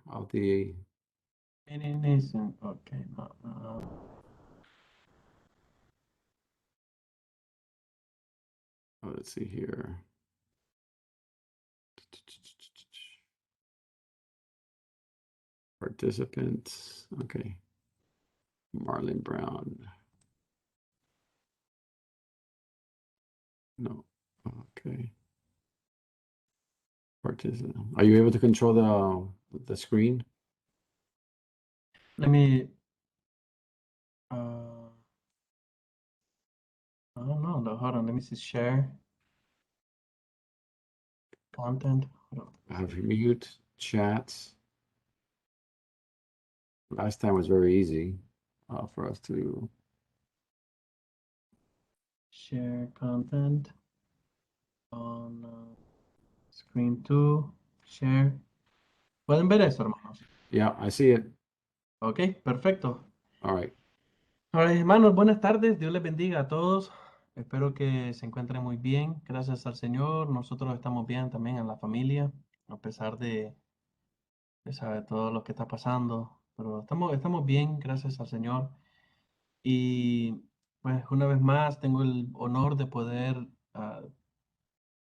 of the, Okay, no. let's see here. Participants. Okay. Marlon Brown. No. Okay. Participant. Are you able to control the screen? Let me, uh, I don't know. Hold on. Let me see. Share content. Hold on. Have you mute chats? Last time was very easy for us to. Share content on screen 2. Share. ¿Pueden ver eso, hermanos? Yeah, I see it. Ok, perfecto. All right. Ahora, hermanos, buenas tardes. Dios les bendiga a todos. Espero que se encuentren muy bien. Gracias al Señor. Nosotros estamos bien también en la familia, a pesar de saber todo lo que está pasando. Pero estamos bien, gracias al Señor. Y pues una vez más tengo el honor de poder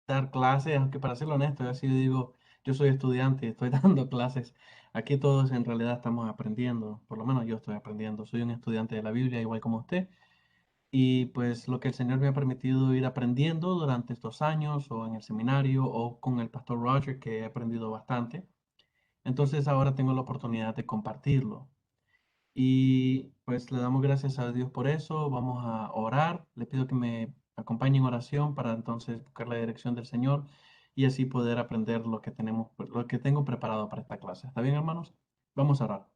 dar clases, aunque para ser honesto, yo así digo, yo soy estudiante y estoy dando clases. Aquí todos en realidad estamos aprendiendo, por lo menos yo estoy aprendiendo. Soy un estudiante de la Biblia, igual como usted. Y pues lo que el Señor me ha permitido ir aprendiendo durante estos años, o en el seminario, o con el pastor Roger, que he aprendido bastante. Entonces ahora tengo la oportunidad de compartirlo. Y pues le damos gracias a Dios por eso. Vamos a orar. Le pido que me acompañe en oración para entonces buscar la dirección del Señor y así poder aprender lo que tengo preparado para esta clase. ¿Está bien, hermanos? Vamos a orar.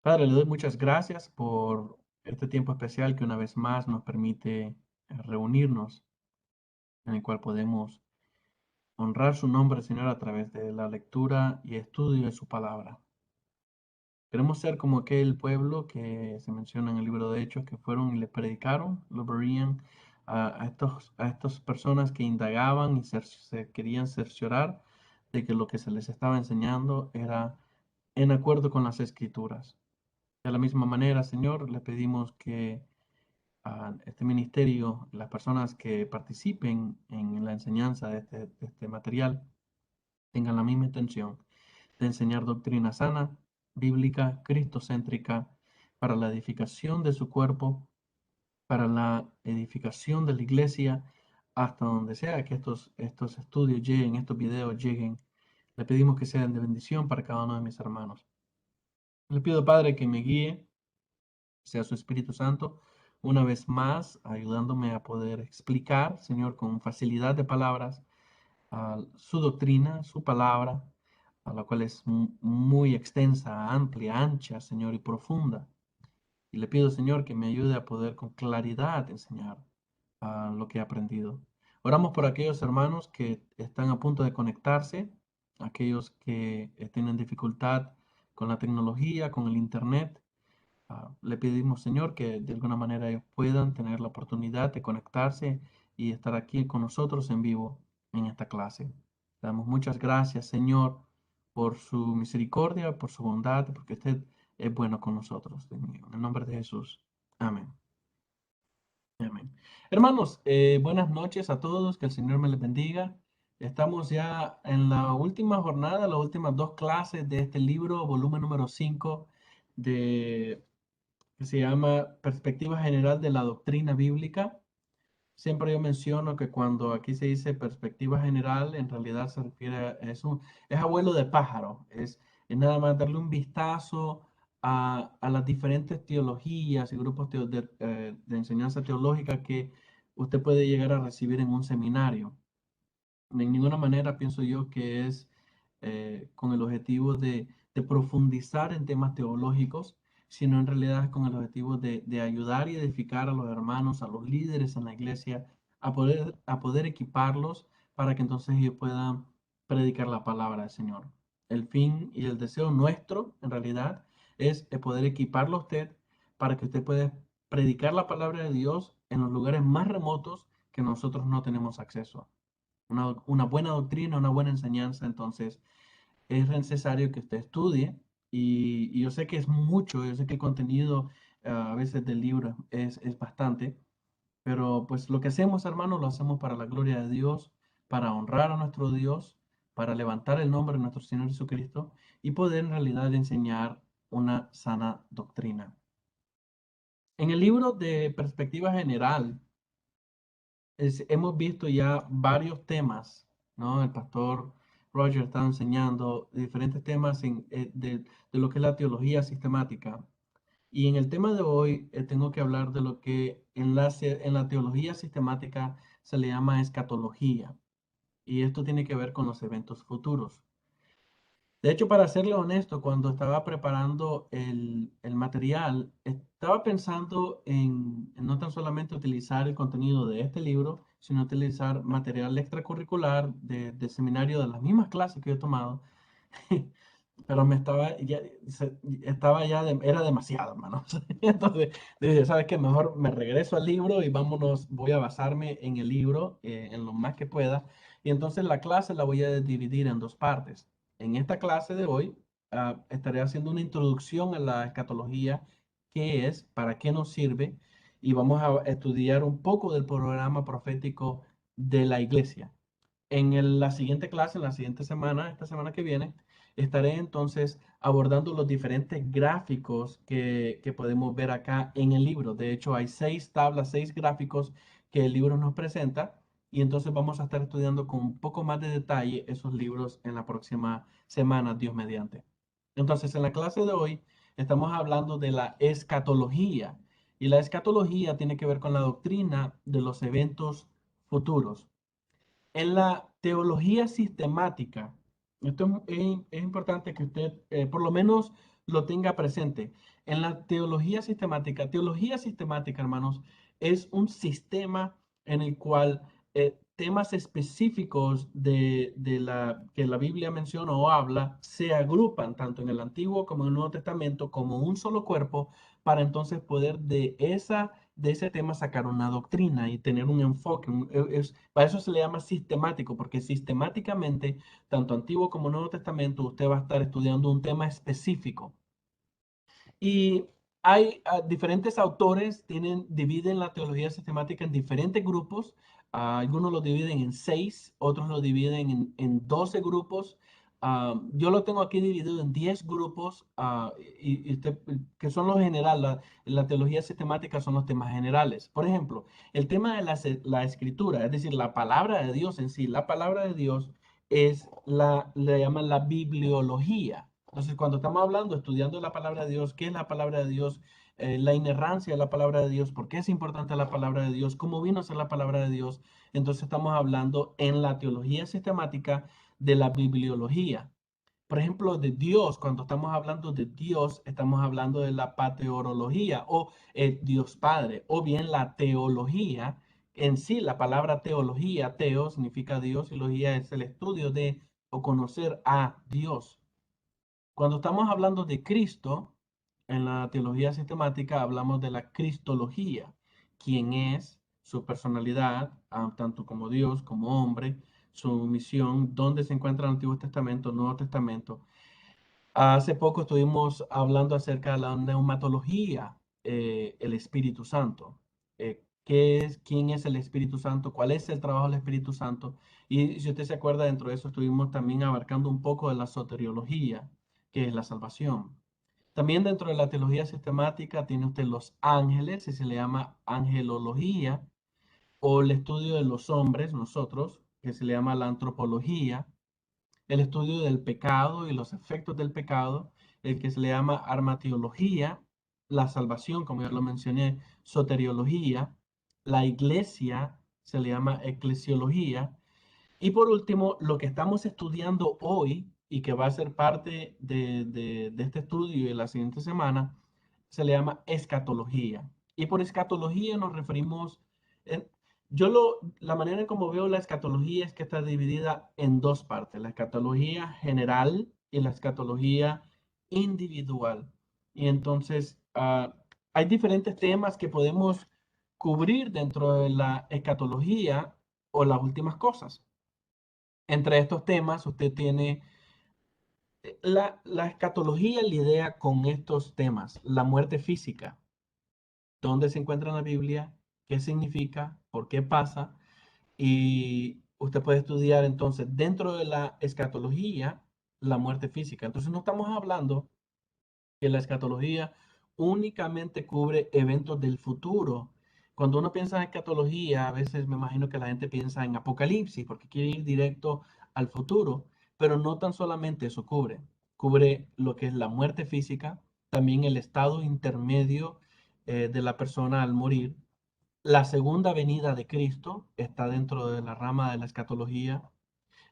Padre, le doy muchas gracias por este tiempo especial que una vez más nos permite reunirnos, en el cual podemos honrar su nombre, Señor, a través de la lectura y estudio de su palabra. Queremos ser como aquel pueblo que se menciona en el libro de Hechos, que fueron y le predicaron, lo verían a estas personas que indagaban y se querían cerciorar de que lo que se les estaba enseñando era en acuerdo con las escrituras. De la misma manera, Señor, le pedimos que a este ministerio, las personas que participen en la enseñanza de este material, tengan la misma intención de enseñar doctrina sana, bíblica, cristocéntrica, para la edificación de su cuerpo, para la edificación de la iglesia, hasta donde sea que estos estudios lleguen, estos videos lleguen. Le pedimos que sean de bendición para cada uno de mis hermanos. Le pido, Padre, que me guíe, sea su Espíritu Santo, una vez más, ayudándome a poder explicar, Señor, con facilidad de palabras, su doctrina, su palabra, a la cual es muy extensa, amplia, ancha, Señor, y profunda. Y le pido, Señor, que me ayude a poder con claridad enseñar lo que he aprendido. Oramos por aquellos hermanos que están a punto de conectarse, aquellos que tienen dificultad con la tecnología, con el Internet. Le pedimos, Señor, que de alguna manera ellos puedan tener la oportunidad de conectarse y estar aquí con nosotros en vivo en esta clase. Le damos muchas gracias, Señor, por su misericordia, por su bondad, porque usted es bueno con nosotros, Dios mío. En el nombre de Jesús. Amén. Amén. Hermanos, buenas noches a todos, que el Señor me les bendiga. Estamos ya en la última jornada, las últimas dos clases de este libro, volumen número 5 de que se llama Perspectiva General de la Doctrina Bíblica. Siempre yo menciono que cuando aquí se dice perspectiva general, en realidad se refiere es abuelo de pájaro, es nada más darle un vistazo a las diferentes teologías y grupos de enseñanza teológica que usted puede llegar a recibir en un seminario. De ninguna manera pienso yo que es con el objetivo de profundizar en temas teológicos, sino en realidad es con el objetivo de ayudar y edificar a los hermanos, a los líderes en la iglesia, a poder equiparlos para que entonces ellos puedan predicar la palabra del Señor. El fin y el deseo nuestro, en realidad, es poder equiparlo a usted para que usted pueda predicar la palabra de Dios en los lugares más remotos que nosotros no tenemos acceso. Una buena doctrina, una buena enseñanza, entonces es necesario que usted estudie y yo sé que es mucho, yo sé que el contenido a veces del libro es bastante, pero pues lo que hacemos, hermanos, lo hacemos para la gloria de Dios, para honrar a nuestro Dios, para levantar el nombre de nuestro Señor Jesucristo y poder en realidad enseñar una sana doctrina. En el libro de Perspectiva General, hemos visto ya varios temas, ¿no? El pastor Roger está enseñando diferentes temas de lo que es la teología sistemática. Y en el tema de hoy tengo que hablar de lo que en la teología sistemática se le llama escatología. Y esto tiene que ver con los eventos futuros. De hecho, para serle honesto, cuando estaba preparando el material, estaba pensando en no tan solamente utilizar el contenido de este libro, sino utilizar material extracurricular de seminario de las mismas clases que yo he tomado. Pero me estaba ya, estaba ya, era demasiado, hermano. Entonces dije, ¿sabes qué? Mejor me regreso al libro y vámonos, voy a basarme en el libro, en lo más que pueda. Y entonces la clase la voy a dividir en dos partes. En esta clase de hoy, estaré haciendo una introducción a la escatología, qué es, para qué nos sirve, y vamos a estudiar un poco del programa profético de la iglesia. La siguiente clase, en la siguiente semana, esta semana que viene, estaré entonces abordando los diferentes gráficos que podemos ver acá en el libro. De hecho, hay 6 tablas, 6 gráficos que el libro nos presenta y entonces vamos a estar estudiando con un poco más de detalle esos libros en la próxima semana, Dios mediante. Entonces, en la clase de hoy estamos hablando de la escatología y la escatología tiene que ver con la doctrina de los eventos futuros. En la teología sistemática, esto es importante que usted por lo menos lo tenga presente. En la teología sistemática, hermanos, es un sistema en el cual temas específicos que la Biblia menciona o habla se agrupan tanto en el Antiguo como en el Nuevo Testamento como un solo cuerpo para entonces poder de ese tema sacar una doctrina y tener un enfoque. Para eso se le llama sistemático, porque sistemáticamente, tanto Antiguo como Nuevo Testamento, usted va a estar estudiando un tema específico. Y hay diferentes autores, dividen la teología sistemática en diferentes grupos. Algunos lo dividen en 6, otros lo dividen en 12 grupos. Yo lo tengo aquí dividido en 10 grupos, que son los generales. La teología sistemática son los temas generales. Por ejemplo, el tema de la escritura, es decir, la palabra de Dios en sí. La palabra de Dios le llaman la bibliología. Entonces, cuando estamos hablando, estudiando la palabra de Dios, ¿qué es la palabra de Dios? La inerrancia de la palabra de Dios, ¿por qué es importante la palabra de Dios? ¿Cómo vino a ser la palabra de Dios? Entonces estamos hablando en la teología sistemática de la bibliología. Por ejemplo, de Dios, cuando estamos hablando de Dios, estamos hablando de la pateorología o el Dios Padre, o bien la teología. En sí, la palabra teología, teo significa Dios y logía es el estudio de o conocer a Dios. Cuando estamos hablando de Cristo, en la teología sistemática hablamos de la cristología, quién es, su personalidad, tanto como Dios, como hombre, su misión, dónde se encuentra el Antiguo Testamento, Nuevo Testamento. Hace poco estuvimos hablando acerca de la neumatología, el Espíritu Santo. ¿Quién es el Espíritu Santo? ¿Cuál es el trabajo del Espíritu Santo? Y si usted se acuerda, dentro de eso estuvimos también abarcando un poco de la soteriología, que es la salvación. También dentro de la teología sistemática tiene usted los ángeles, y se le llama angelología, o el estudio de los hombres, nosotros, que se le llama la antropología, el estudio del pecado y los efectos del pecado, el que se le llama armatiología, la salvación, como ya lo mencioné, soteriología, la iglesia se le llama eclesiología, y por último, lo que estamos estudiando hoy y que va a ser parte de este estudio de la siguiente semana, se le llama escatología. Y por escatología nos referimos, en, la manera en como veo la escatología es que está dividida en dos partes, la escatología general y la escatología individual. Y entonces hay diferentes temas que podemos cubrir dentro de la escatología o las últimas cosas. Entre estos temas, usted tiene La escatología lidia con estos temas, la muerte física, dónde se encuentra en la Biblia, qué significa, por qué pasa, y usted puede estudiar entonces dentro de la escatología la muerte física. Entonces no estamos hablando que la escatología únicamente cubre eventos del futuro. Cuando uno piensa en escatología, a veces me imagino que la gente piensa en Apocalipsis porque quiere ir directo al futuro, pero no tan solamente eso cubre. Cubre lo que es la muerte física, también el estado intermedio de la persona al morir. La segunda venida de Cristo está dentro de la rama de la escatología.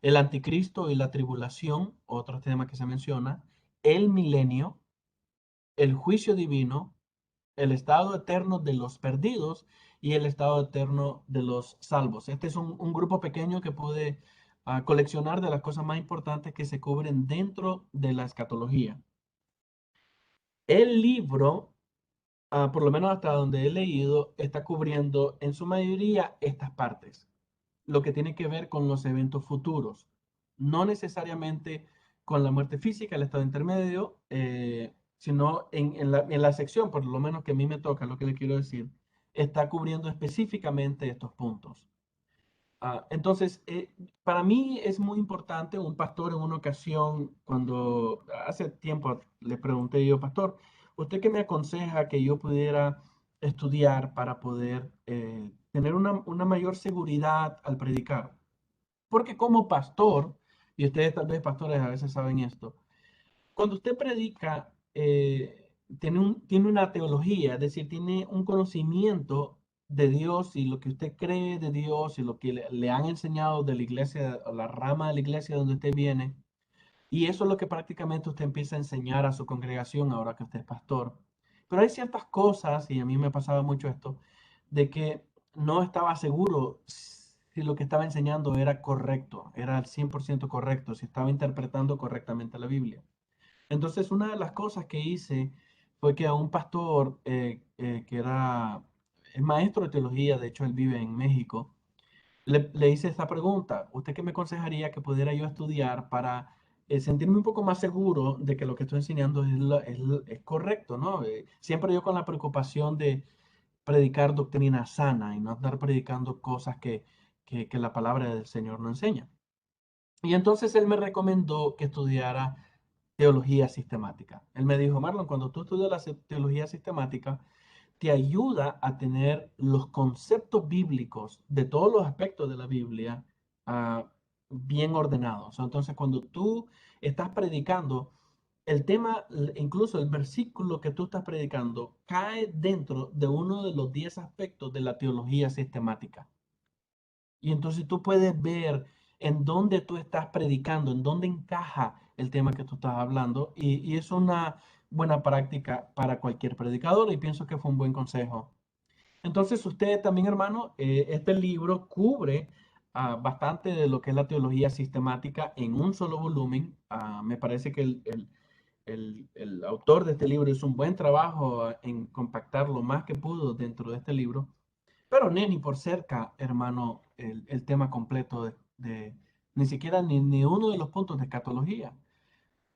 El anticristo y la tribulación, otro tema que se menciona. El milenio, el juicio divino, el estado eterno de los perdidos y el estado eterno de los salvos. Este es un grupo pequeño que pude coleccionar de las cosas más importantes que se cubren dentro de la escatología. El libro, por lo menos hasta donde he leído, está cubriendo en su mayoría estas partes, lo que tiene que ver con los eventos futuros, no necesariamente con la muerte física, el estado intermedio, sino en la sección, por lo menos que a mí me toca, lo que le quiero decir, está cubriendo específicamente estos puntos. Entonces, para mí es muy importante, un pastor en una ocasión, cuando hace tiempo le pregunté yo, pastor, ¿usted qué me aconseja que yo pudiera estudiar para poder tener una mayor seguridad al predicar? Porque como pastor, y ustedes tal vez pastores a veces saben esto, cuando usted predica, tiene una teología, es decir, tiene un conocimiento de Dios y lo que usted cree de Dios y lo que le han enseñado de la iglesia, o la rama de la iglesia donde usted viene. Y eso es lo que prácticamente usted empieza a enseñar a su congregación ahora que usted es pastor. Pero hay ciertas cosas, y a mí me pasaba mucho esto, de que no estaba seguro si lo que estaba enseñando era correcto, era al 100% correcto, si estaba interpretando correctamente la Biblia. Entonces, una de las cosas que hice fue que a un pastor que era el maestro de teología, de hecho él vive en México, le hice esta pregunta: ¿usted qué me aconsejaría que pudiera yo estudiar para sentirme un poco más seguro de que lo que estoy enseñando es correcto, ¿no? Siempre yo con la preocupación de predicar doctrina sana y no estar predicando cosas que la palabra del Señor no enseña. Y entonces él me recomendó que estudiara teología sistemática. Él me dijo: Marlon, cuando tú estudias la teología sistemática, te ayuda a tener los conceptos bíblicos de todos los aspectos de la Biblia bien ordenados. Entonces, cuando tú estás predicando, el tema, incluso el versículo que tú estás predicando, cae dentro de uno de los 10 aspectos de la teología sistemática. Y entonces tú puedes ver en dónde tú estás predicando, en dónde encaja el tema que tú estás hablando. Y es una buena práctica para cualquier predicador y pienso que fue un buen consejo. Entonces usted también, hermano, este libro cubre bastante de lo que es la teología sistemática en un solo volumen. Me parece que el autor de este libro hizo un buen trabajo en compactar lo más que pudo dentro de este libro. Pero ni por cerca, hermano, el tema completo ni siquiera ni uno de los puntos de escatología.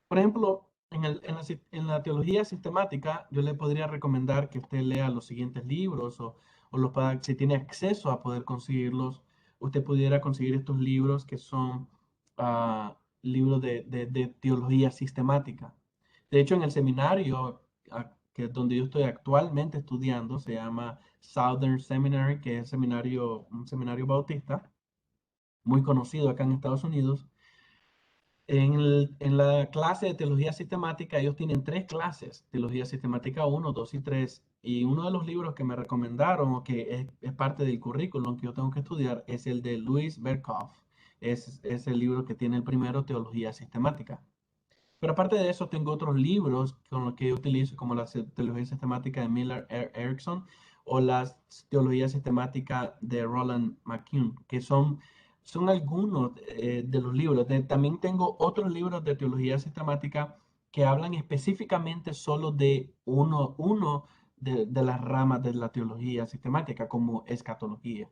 Por ejemplo, en la teología sistemática, yo le podría recomendar que usted lea los siguientes libros o los pueda, si tiene acceso a poder conseguirlos, usted pudiera conseguir estos libros que son libros de teología sistemática. De hecho, en el seminario que es donde yo estoy actualmente estudiando, se llama Southern Seminary, que es un seminario bautista, muy conocido acá en Estados Unidos. En la clase de teología sistemática, ellos tienen tres clases: teología sistemática 1, 2 y 3. Y uno de los libros que me recomendaron, o que es parte del currículum que yo tengo que estudiar, es el de Louis Berkhoff. Es el libro que tiene el primero, teología sistemática. Pero aparte de eso, tengo otros libros con los que yo utilizo, como la teología sistemática de Miller Erickson o la teología sistemática de Roland McCune, que son algunos de los libros. También tengo otros libros de teología sistemática que hablan específicamente solo de uno de las ramas de la teología sistemática, como escatología.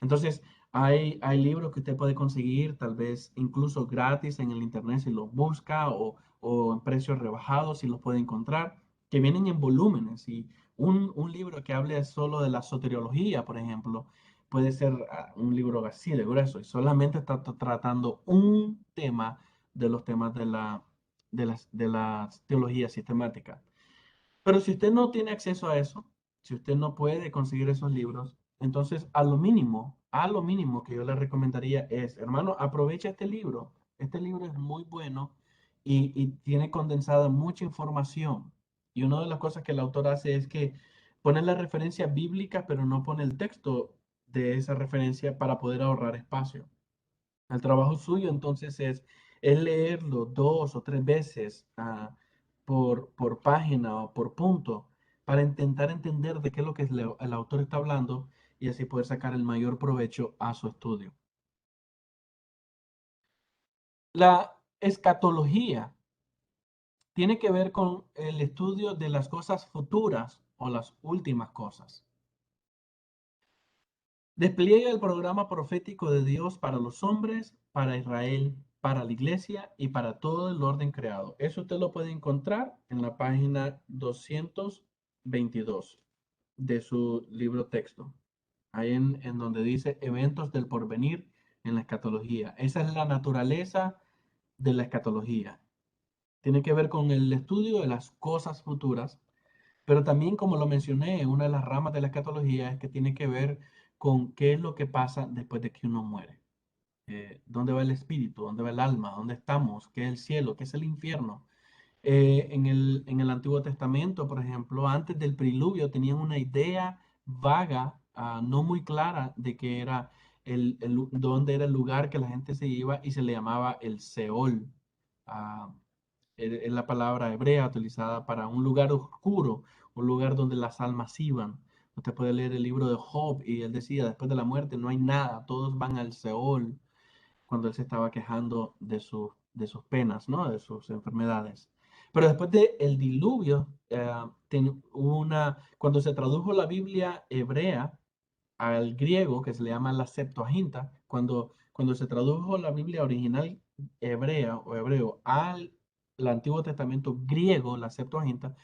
Entonces, Hay libros que usted puede conseguir, tal vez incluso gratis en el internet si los busca o en precios rebajados si los puede encontrar, que vienen en volúmenes. Y un libro que hable solo de la soteriología, por ejemplo, puede ser un libro así de grueso y solamente está tratando un tema de los temas de la teología sistemática. Pero si usted no tiene acceso a eso, si usted no puede conseguir esos libros, entonces a lo mínimo que yo le recomendaría es, hermano, aprovecha este libro. Este libro es muy bueno y tiene condensada mucha información. Y una de las cosas que el autor hace es que pone la referencia bíblica, pero no pone el texto de esa referencia para poder ahorrar espacio. El trabajo suyo entonces es leerlo 2 o 3 veces por página o por punto para intentar entender de qué es lo que el autor está hablando y así poder sacar el mayor provecho a su estudio. La escatología tiene que ver con el estudio de las cosas futuras o las últimas cosas. Despliega el programa profético de Dios para los hombres, para Israel, para la iglesia y para todo el orden creado. Eso usted lo puede encontrar en la página 222 de su libro texto. Ahí en donde dice eventos del porvenir en la escatología. Esa es la naturaleza de la escatología. Tiene que ver con el estudio de las cosas futuras, pero también, como lo mencioné, una de las ramas de la escatología es que tiene que ver con qué es lo que pasa después de que uno muere. ¿Dónde va el espíritu? ¿Dónde va el alma? ¿Dónde estamos? ¿Qué es el cielo? ¿Qué es el infierno? En el Antiguo Testamento, por ejemplo, antes del priluvio tenían una idea vaga, no muy clara, de qué era dónde era el lugar que la gente se iba y se le llamaba el Seol. Ah, es la palabra hebrea utilizada para un lugar oscuro, un lugar donde las almas iban. Usted puede leer el libro de Job y él decía, después de la muerte no hay nada, todos van al Seol, cuando él se estaba quejando de sus penas, ¿no? De sus enfermedades. Pero después del diluvio, cuando se tradujo la Biblia hebrea al griego, que se le llama la Septuaginta, cuando se tradujo la Biblia original hebrea o hebreo al Antiguo Testamento griego, la Septuaginta,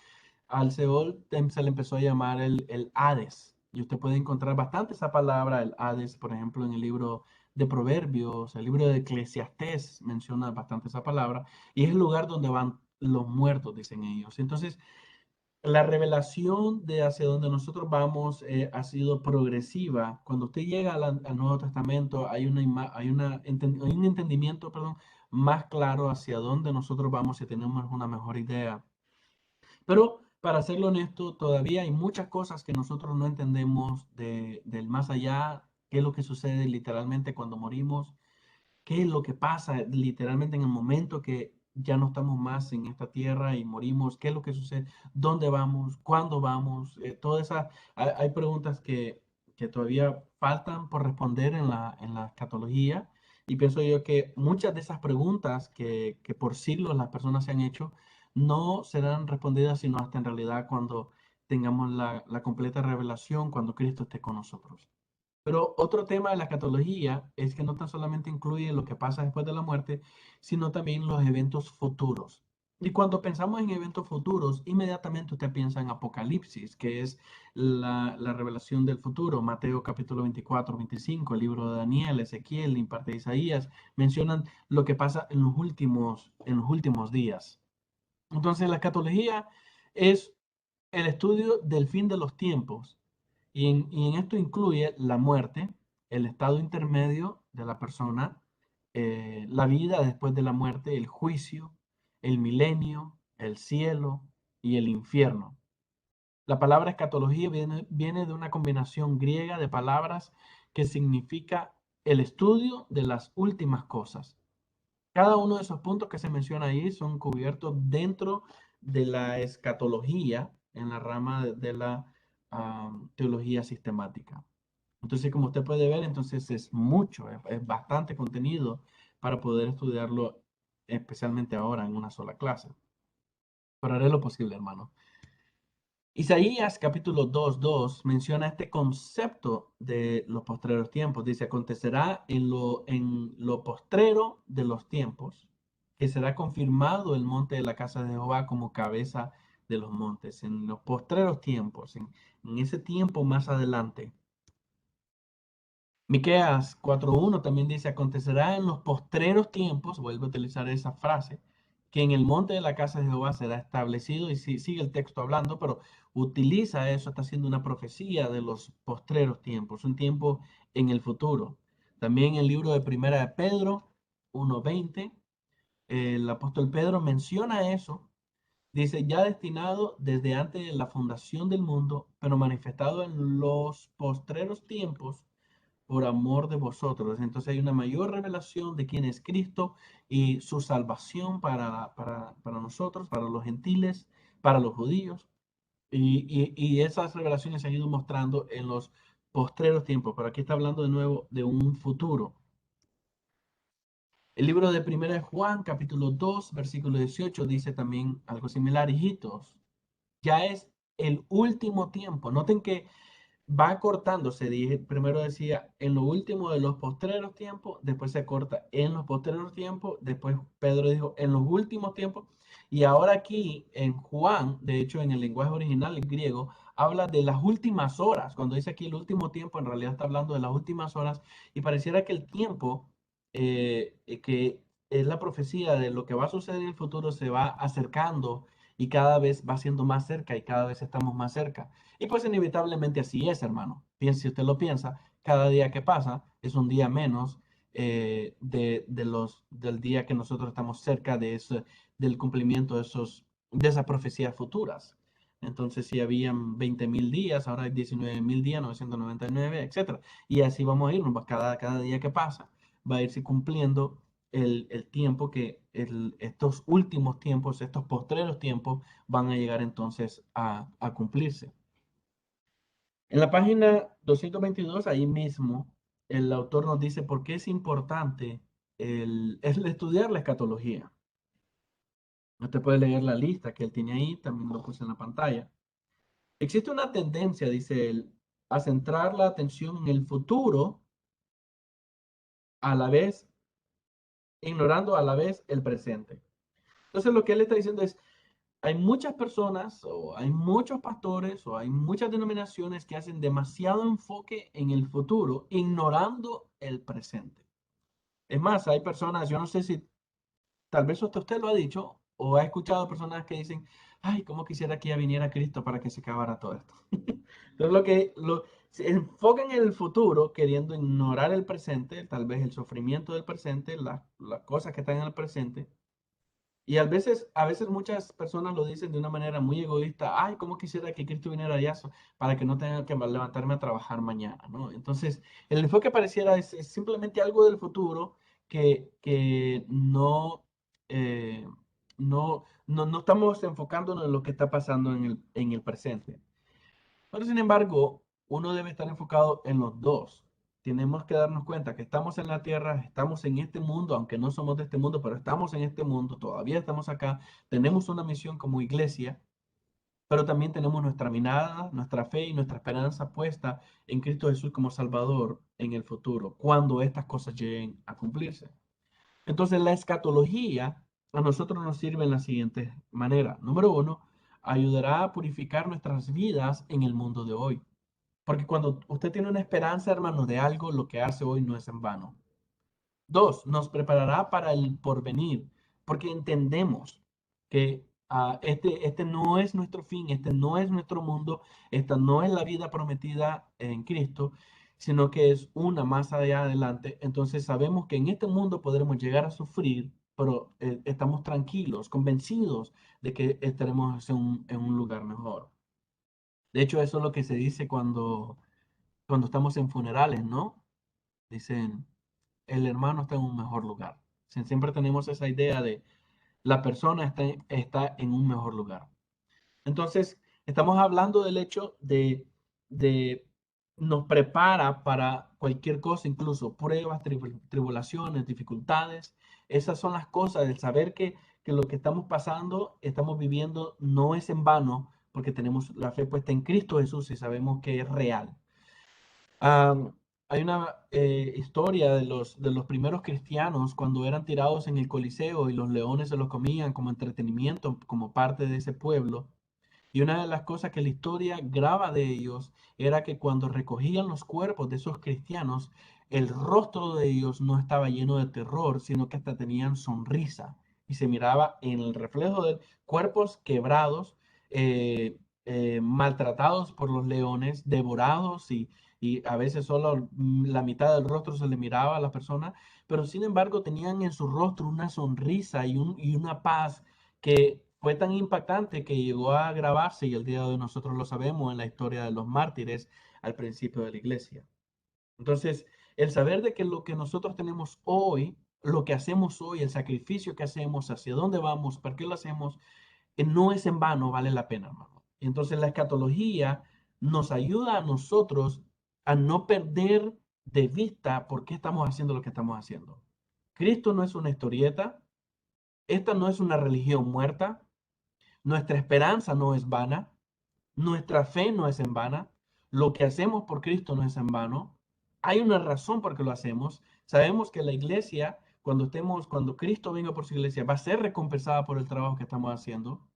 al Seol se le empezó a llamar el Hades. Y usted puede encontrar bastante esa palabra, el Hades, por ejemplo, en el libro de Proverbios, el libro de Eclesiastés menciona bastante esa palabra, y es el lugar donde van los muertos, dicen ellos. Entonces, la revelación de hacia donde nosotros vamos ha sido progresiva. Cuando usted llega al Nuevo Testamento, hay un entendimiento, perdón, más claro hacia dónde nosotros vamos y tenemos una mejor idea. Pero para serlo honesto, todavía hay muchas cosas que nosotros no entendemos del más allá, qué es lo que sucede literalmente cuando morimos, qué es lo que pasa literalmente en el momento que ya no estamos más en esta tierra y morimos, qué es lo que sucede, dónde vamos, cuándo vamos, todas esas, hay preguntas que todavía faltan por responder en la escatología y pienso yo que muchas de esas preguntas que por siglos las personas se han hecho no serán respondidas sino hasta en realidad cuando tengamos la completa revelación, cuando Cristo esté con nosotros. Pero otro tema de la escatología es que no tan solamente incluye lo que pasa después de la muerte, sino también los eventos futuros. Y cuando pensamos en eventos futuros, inmediatamente usted piensa en Apocalipsis, que es la revelación del futuro. Mateo capítulo 24, 25, el libro de Daniel, Ezequiel, y parte de Isaías, mencionan lo que pasa en los últimos días. Entonces, la escatología es el estudio del fin de los tiempos y en esto incluye la muerte, el estado intermedio de la persona, la vida después de la muerte, el juicio, el milenio, el cielo y el infierno. La palabra escatología viene de una combinación griega de palabras que significa el estudio de las últimas cosas. Cada uno de esos puntos que se menciona ahí son cubiertos dentro de la escatología en la rama de la teología sistemática. Entonces, como usted puede ver, entonces es mucho, es bastante contenido para poder estudiarlo, especialmente ahora en una sola clase. Pero haré lo posible, hermano. Isaías capítulo 2:2 menciona este concepto de los postreros tiempos. Dice, acontecerá en lo postrero de los tiempos, que será confirmado el monte de la casa de Jehová como cabeza de los montes. En los postreros tiempos, en ese tiempo más adelante. Miqueas 4:1 también dice, acontecerá en los postreros tiempos, vuelvo a utilizar esa frase, que en el monte de la casa de Jehová será establecido, y sigue el texto hablando, pero utiliza eso, está haciendo una profecía de los postreros tiempos, un tiempo en el futuro. También el libro de Primera de Pedro 1:20, el apóstol Pedro menciona eso, dice, ya destinado desde antes de la fundación del mundo, pero manifestado en los postreros tiempos por amor de vosotros. Entonces hay una mayor revelación de quién es Cristo y su salvación para nosotros, para los gentiles, para los judíos. Y esas revelaciones se han ido mostrando en los postreros tiempos. Pero aquí está hablando de nuevo de un futuro. El libro de Primera de Juan, capítulo 2, versículo 18, dice también algo similar. Hijitos, ya es el último tiempo. Noten que va cortándose. Primero decía en lo último de los postreros tiempos, después se corta en los postreros tiempos, después Pedro dijo en los últimos tiempos, y ahora aquí en Juan, de hecho en el lenguaje original, en griego, habla de las últimas horas. Cuando dice aquí el último tiempo, en realidad está hablando de las últimas horas, y pareciera que el tiempo, que es la profecía de lo que va a suceder en el futuro, se va acercando y cada vez va siendo más cerca y cada vez estamos más cerca. Y pues inevitablemente así es, hermano. Si usted lo piensa, cada día que pasa es un día menos del día que nosotros estamos cerca de del cumplimiento de esas profecías futuras. Entonces, si habían 20.000 días, ahora hay 19.000 días, 999, etcétera. Y así vamos a irnos, cada día que pasa va a irse cumpliendo el tiempo estos últimos tiempos, estos postreros tiempos van a llegar entonces a cumplirse. En la página 222, ahí mismo, el autor nos dice por qué es importante el estudiar la escatología. Usted puede leer la lista que él tiene ahí, también lo puse en la pantalla. Existe una tendencia, dice él, a centrar la atención en el futuro, a la vez, ignorando a la vez el presente. Entonces lo que él está diciendo es, hay muchas personas o hay muchos pastores o hay muchas denominaciones que hacen demasiado enfoque en el futuro, ignorando el presente. Es más, hay personas, yo no sé si tal vez usted lo ha dicho o ha escuchado personas que dicen, ay, cómo quisiera que ya viniera Cristo para que se acabara todo esto. Entonces se enfocan en el futuro queriendo ignorar el presente, tal vez el sufrimiento del presente, las cosas que están en el presente. Y a veces muchas personas lo dicen de una manera muy egoísta, ay, cómo quisiera que Cristo viniera ya para que no tenga que levantarme a trabajar mañana, ¿no? Entonces, el enfoque pareciera es simplemente algo del futuro que eh, no estamos enfocándonos en lo que está pasando en el presente. Pero sin embargo, uno debe estar enfocado en los dos. Tenemos que darnos cuenta que estamos en la tierra, estamos en este mundo, aunque no somos de este mundo, pero estamos en este mundo, todavía estamos acá, tenemos una misión como iglesia, pero también tenemos nuestra mirada, nuestra fe y nuestra esperanza puesta en Cristo Jesús como Salvador en el futuro, cuando estas cosas lleguen a cumplirse. Entonces, la escatología a nosotros nos sirve en la siguiente manera. Número uno, ayudará a purificar nuestras vidas en el mundo de hoy. Porque cuando usted tiene una esperanza, hermano, de algo, lo que hace hoy no es en vano. Dos, nos preparará para el porvenir, porque entendemos que este no es nuestro fin, este no es nuestro mundo, esta no es la vida prometida en Cristo, sino que es una más allá adelante. Entonces sabemos que en este mundo podremos llegar a sufrir, pero estamos tranquilos, convencidos de que estaremos en un lugar mejor. De hecho, eso es lo que se dice cuando estamos en funerales, ¿no? Dicen, el hermano está en un mejor lugar. Siempre tenemos esa idea de la persona está en un mejor lugar. Entonces, estamos hablando del hecho de nos prepara para cualquier cosa, incluso pruebas, tribulaciones, dificultades. Esas son las cosas, el saber que lo que estamos pasando, estamos viviendo, no es en vano, porque tenemos la fe puesta en Cristo Jesús y sabemos que es real. Am, Hay una historia de los primeros cristianos cuando eran tirados en el Coliseo y los leones se los comían como entretenimiento, como parte de ese pueblo. Y una de las cosas que la historia graba de ellos era que cuando recogían los cuerpos de esos cristianos, el rostro de ellos no estaba lleno de terror, sino que hasta tenían sonrisa. Y se miraba en el reflejo de cuerpos quebrados, maltratados por los leones, devorados y a veces solo la mitad del rostro se le miraba a la persona, pero sin embargo tenían en su rostro una sonrisa y una paz que fue tan impactante que llegó a grabarse y el día de hoy nosotros lo sabemos en la historia de los mártires al principio de la iglesia. Entonces, el saber de que lo que nosotros tenemos hoy, lo que hacemos hoy, el sacrificio que hacemos, hacia dónde vamos, para qué lo hacemos, no es en vano, vale la pena, hermano. Y entonces la escatología nos ayuda a nosotros a no perder de vista por qué estamos haciendo lo que estamos haciendo. Cristo no es una historieta, esta no es una religión muerta, nuestra esperanza no es vana, nuestra fe no es en vana, lo que hacemos por Cristo no es en vano. Hay una razón por qué lo hacemos. Sabemos que la iglesia, cuando Cristo venga por su iglesia, va a ser recompensada por el trabajo que estamos haciendo.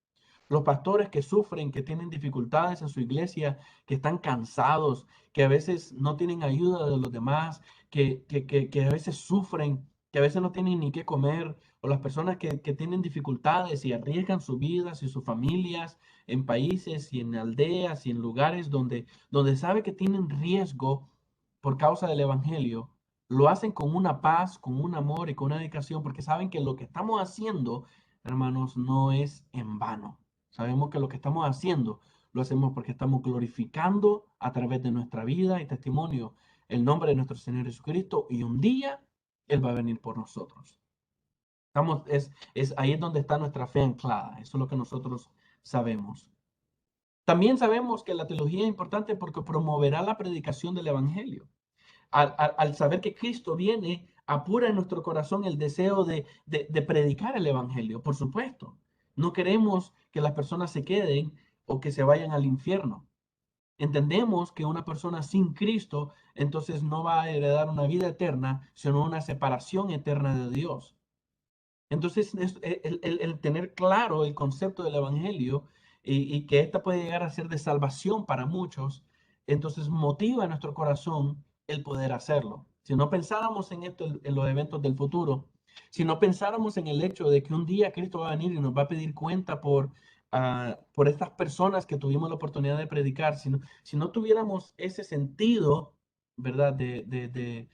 Los pastores que sufren, que tienen dificultades en su iglesia, que están cansados, que a veces no tienen ayuda de los demás, que a veces sufren, que a veces no tienen ni qué comer, o las personas que tienen dificultades y arriesgan sus vidas y sus familias en países y en aldeas y en lugares donde sabe que tienen riesgo por causa del evangelio, lo hacen con una paz, con un amor y con una dedicación, porque saben que lo que estamos haciendo, hermanos, no es en vano. Sabemos que lo que estamos haciendo lo hacemos porque estamos glorificando a través de nuestra vida y testimonio el nombre de nuestro Señor Jesucristo y un día Él va a venir por nosotros. Ahí es donde está nuestra fe anclada. Eso es lo que nosotros sabemos. También sabemos que la teología es importante porque promoverá la predicación del Evangelio. Al saber que Cristo viene, apura en nuestro corazón el deseo de predicar el Evangelio, por supuesto. No queremos que las personas se queden o que se vayan al infierno. Entendemos que una persona sin Cristo entonces no va a heredar una vida eterna, sino una separación eterna de Dios. Entonces, el tener claro el concepto del Evangelio y que ésta puede llegar a ser de salvación para muchos, entonces motiva en nuestro corazón el poder hacerlo. Si no pensáramos en esto, en los eventos del futuro, si no pensáramos en el hecho de que un día Cristo va a venir y nos va a pedir cuenta por estas personas que tuvimos la oportunidad de predicar, si no tuviéramos ese sentido, ¿verdad?, de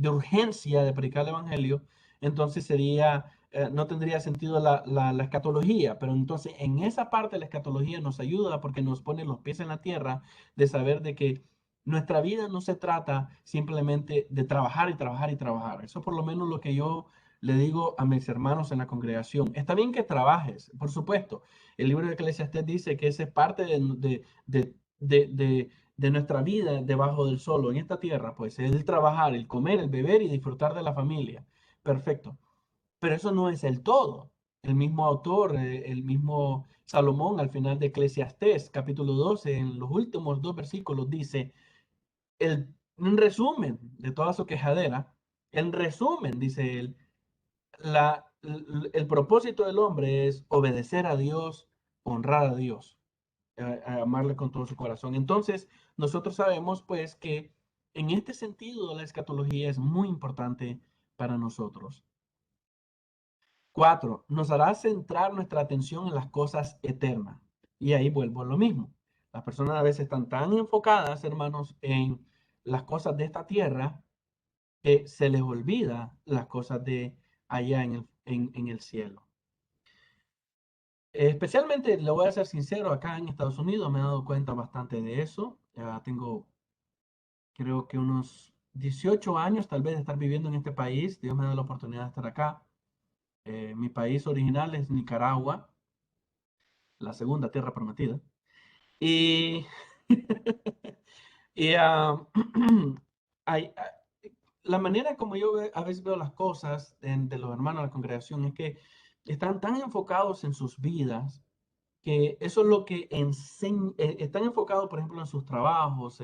urgencia de predicar el Evangelio, entonces no tendría sentido la escatología, pero entonces en esa parte la escatología nos ayuda porque nos pone los pies en la tierra de saber de que nuestra vida no se trata simplemente de trabajar y trabajar y trabajar. Eso por lo menos lo que yo le digo a mis hermanos en la congregación. Está bien que trabajes, por supuesto. El libro de Eclesiastés dice que esa es parte de nuestra vida debajo del sol, en esta tierra, pues es el trabajar, el comer, el beber y disfrutar de la familia. Perfecto. Pero eso no es el todo. El mismo autor, el mismo Salomón, al final de Eclesiastés, capítulo 12, en los últimos dos versículos, dice, en resumen de toda su quejadera, en resumen, dice él, el propósito del hombre es obedecer a Dios, honrar a Dios, a amarle con todo su corazón. Entonces, nosotros sabemos pues que en este sentido la escatología es muy importante para nosotros. 4, nos hará centrar nuestra atención en las cosas eternas. Y ahí vuelvo a lo mismo. Las personas a veces están tan enfocadas, hermanos, en las cosas de esta tierra que se les olvida las cosas de allá en el cielo. Especialmente, le voy a ser sincero, acá en Estados Unidos me he dado cuenta bastante de eso. Ya tengo, creo que unos 18 años tal vez de estar viviendo en este país. Dios me ha dado la oportunidad de estar acá. Mi país original es Nicaragua, la segunda tierra prometida. Y, y hay, la manera como yo a veces veo las cosas de los hermanos de la congregación es que están tan enfocados en sus vidas que eso es lo que están enfocados, por ejemplo, en sus trabajos,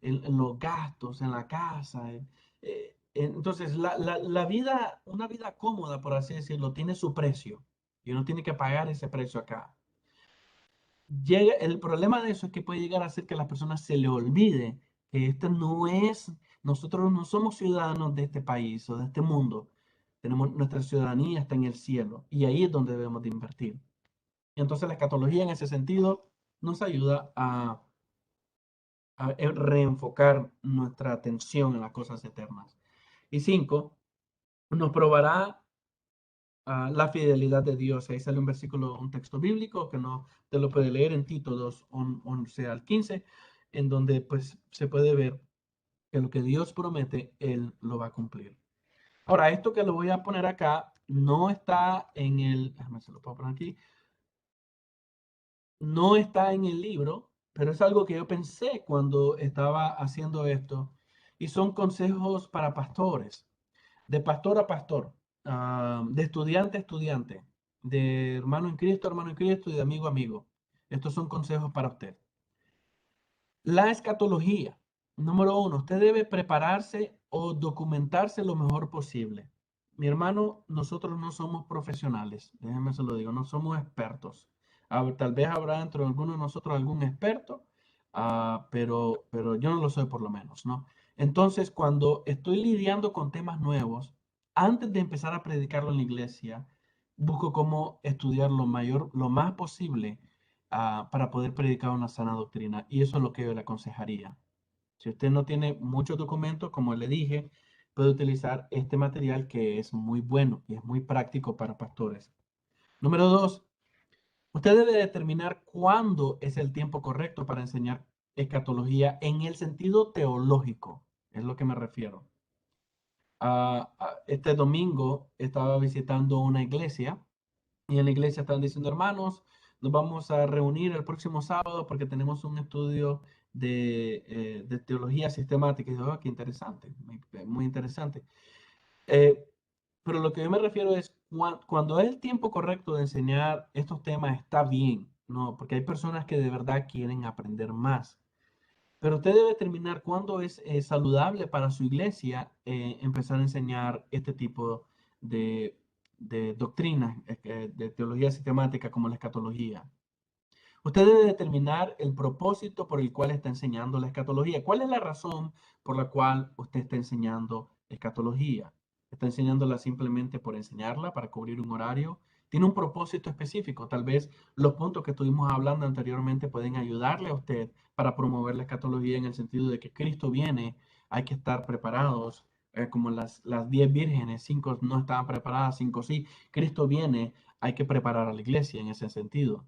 en los gastos, en la casa. Entonces, la vida, una vida cómoda, por así decirlo, tiene su precio y uno tiene que pagar ese precio acá. El problema de eso es que puede llegar a hacer que a las personas se le olvide que nosotros no somos ciudadanos de este país o de este mundo. Nuestra ciudadanía está en el cielo y ahí es donde debemos de invertir. Y entonces la escatología en ese sentido nos ayuda a reenfocar nuestra atención en las cosas eternas. Y 5, nos probará la fidelidad de Dios. Ahí sale un versículo, un texto bíblico que no te lo puede leer en Tito 2, 11 al 15, en donde pues se puede ver que lo que Dios promete, Él lo va a cumplir. Ahora, esto que lo voy a poner acá no está en déjame se lo puedo poner aquí, no está en el libro, pero es algo que yo pensé cuando estaba haciendo esto, y son consejos para pastores, de pastor a pastor, de estudiante a estudiante, de hermano en Cristo y de amigo a amigo. Estos son consejos para usted. La escatología. Número 1, usted debe prepararse o documentarse lo mejor posible. Mi hermano, nosotros no somos profesionales, déjeme se lo digo, no somos expertos. Tal vez habrá entre algunos de nosotros algún experto, pero yo no lo soy por lo menos, ¿no? Entonces, cuando estoy lidiando con temas nuevos, antes de empezar a predicarlo en la iglesia, busco cómo estudiar lo más posible para poder predicar una sana doctrina. Y eso es lo que yo le aconsejaría. Si usted no tiene muchos documentos, como le dije, puede utilizar este material que es muy bueno y es muy práctico para pastores. Número 2, usted debe determinar cuándo es el tiempo correcto para enseñar escatología en el sentido teológico. Es lo que me refiero. Este domingo estaba visitando una iglesia y en la iglesia están diciendo, hermanos, nos vamos a reunir el próximo sábado porque tenemos un estudio de teología sistemática. Y yo, qué interesante, muy interesante. Eh, pero lo que yo me refiero es cuando es el tiempo correcto de enseñar estos temas está bien, ¿no? Porque hay personas que de verdad quieren aprender más. Pero usted debe determinar cuándo es saludable para su iglesia empezar a enseñar este tipo de, de doctrinas de teología sistemática como la escatología. Usted debe determinar el propósito por el cual está enseñando la escatología. ¿Cuál es la razón por la cual usted está enseñando escatología? ¿Está enseñándola simplemente por enseñarla, para cubrir un horario? ¿Tiene un propósito específico? Tal vez los puntos que estuvimos hablando anteriormente pueden ayudarle a usted para promover la escatología en el sentido de que Cristo viene, hay que estar preparados, como las 10 vírgenes, 5 no estaban preparadas, 5 sí. Cristo viene, hay que preparar a la iglesia en ese sentido.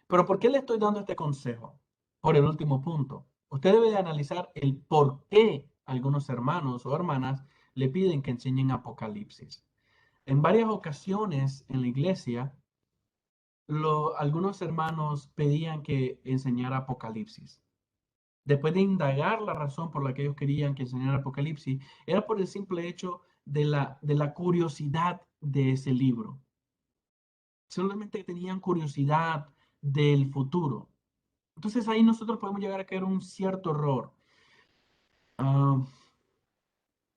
Pero ¿por qué le estoy dando este consejo? Por el último punto. Usted debe de analizar el por qué algunos hermanos o hermanas le piden que enseñen Apocalipsis. En varias ocasiones en la iglesia, algunos hermanos pedían que enseñara Apocalipsis. Después de indagar la razón por la que ellos querían que enseñara Apocalipsis, era por el simple hecho de la curiosidad de ese libro. Solamente tenían curiosidad del futuro. Entonces ahí nosotros podemos llegar a caer un cierto error. Ah,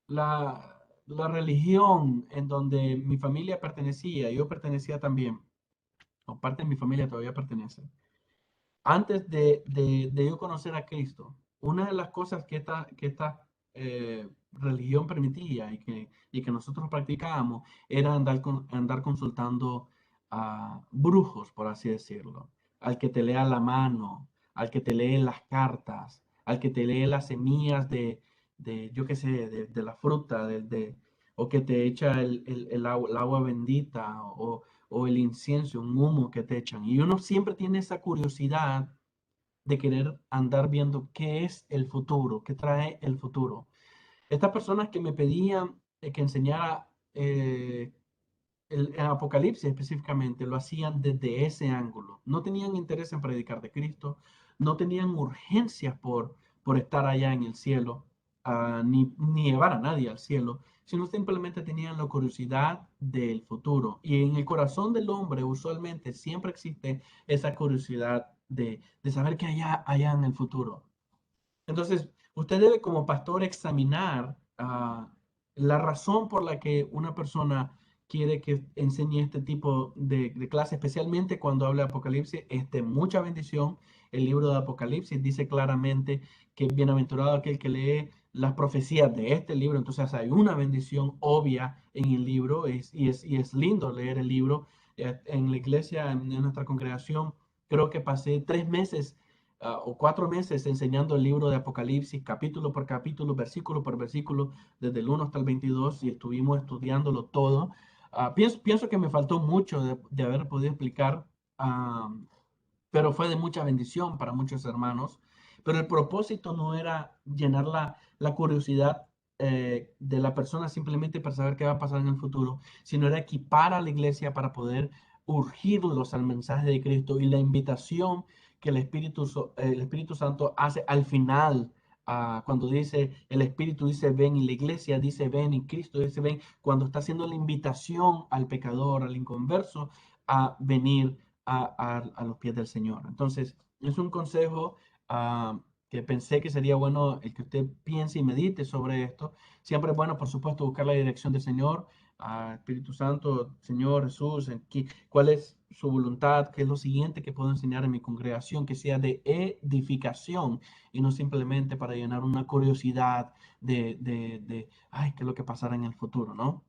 la religión en donde mi familia pertenecía, yo pertenecía también, o parte de mi familia todavía pertenece. Antes de yo conocer a Cristo, una de las cosas que esta religión permitía y que nosotros practicábamos era andar consultando a brujos, por así decirlo, al que te lea la mano, al que te lee las cartas, al que te lee las semillas yo qué sé, de la fruta, o que te echa el agua bendita, o el incienso, un humo que te echan. Y uno siempre tiene esa curiosidad de querer andar viendo qué es el futuro, qué trae el futuro. Estas personas que me pedían que enseñara el Apocalipsis específicamente, lo hacían desde ese ángulo. No tenían interés en predicar de Cristo, no tenían urgencias por estar allá en el cielo, ni llevar a nadie al cielo, sino simplemente tenían la curiosidad del futuro. Y en el corazón del hombre usualmente siempre existe esa curiosidad de saber qué hay allá en el futuro. Entonces, usted debe como pastor examinar la razón por la que una persona quiere que enseñe este tipo de clase, especialmente cuando habla de Apocalipsis. Es de mucha bendición. El libro de Apocalipsis dice claramente que bienaventurado aquel que lee las profecías de este libro. Entonces hay una bendición obvia en el libro y es lindo leer el libro. En la iglesia, en nuestra congregación, creo que pasé 3 meses o 4 meses enseñando el libro de Apocalipsis, capítulo por capítulo, versículo por versículo, desde el 1 hasta el 22, y estuvimos estudiándolo todo. Pienso que me faltó mucho de haber podido explicar, ah, pero fue de mucha bendición para muchos hermanos. Pero el propósito no era llenar la curiosidad de la persona simplemente para saber qué va a pasar en el futuro, sino era equipar a la iglesia para poder urgirlos al mensaje de Cristo y la invitación que el Espíritu Santo hace al final. Cuando dice, el Espíritu dice ven y la iglesia dice ven y Cristo dice ven, cuando está haciendo la invitación al pecador, al inconverso, a venir a los pies del Señor. Entonces, es un consejo que pensé que sería bueno el que usted piense y medite sobre esto. Siempre es bueno, por supuesto, buscar la dirección del Señor, Espíritu Santo, Señor Jesús, cuál es su voluntad, qué es lo siguiente que puedo enseñar en mi congregación, que sea de edificación y no simplemente para llenar una curiosidad ay, qué es lo que pasará en el futuro, ¿no?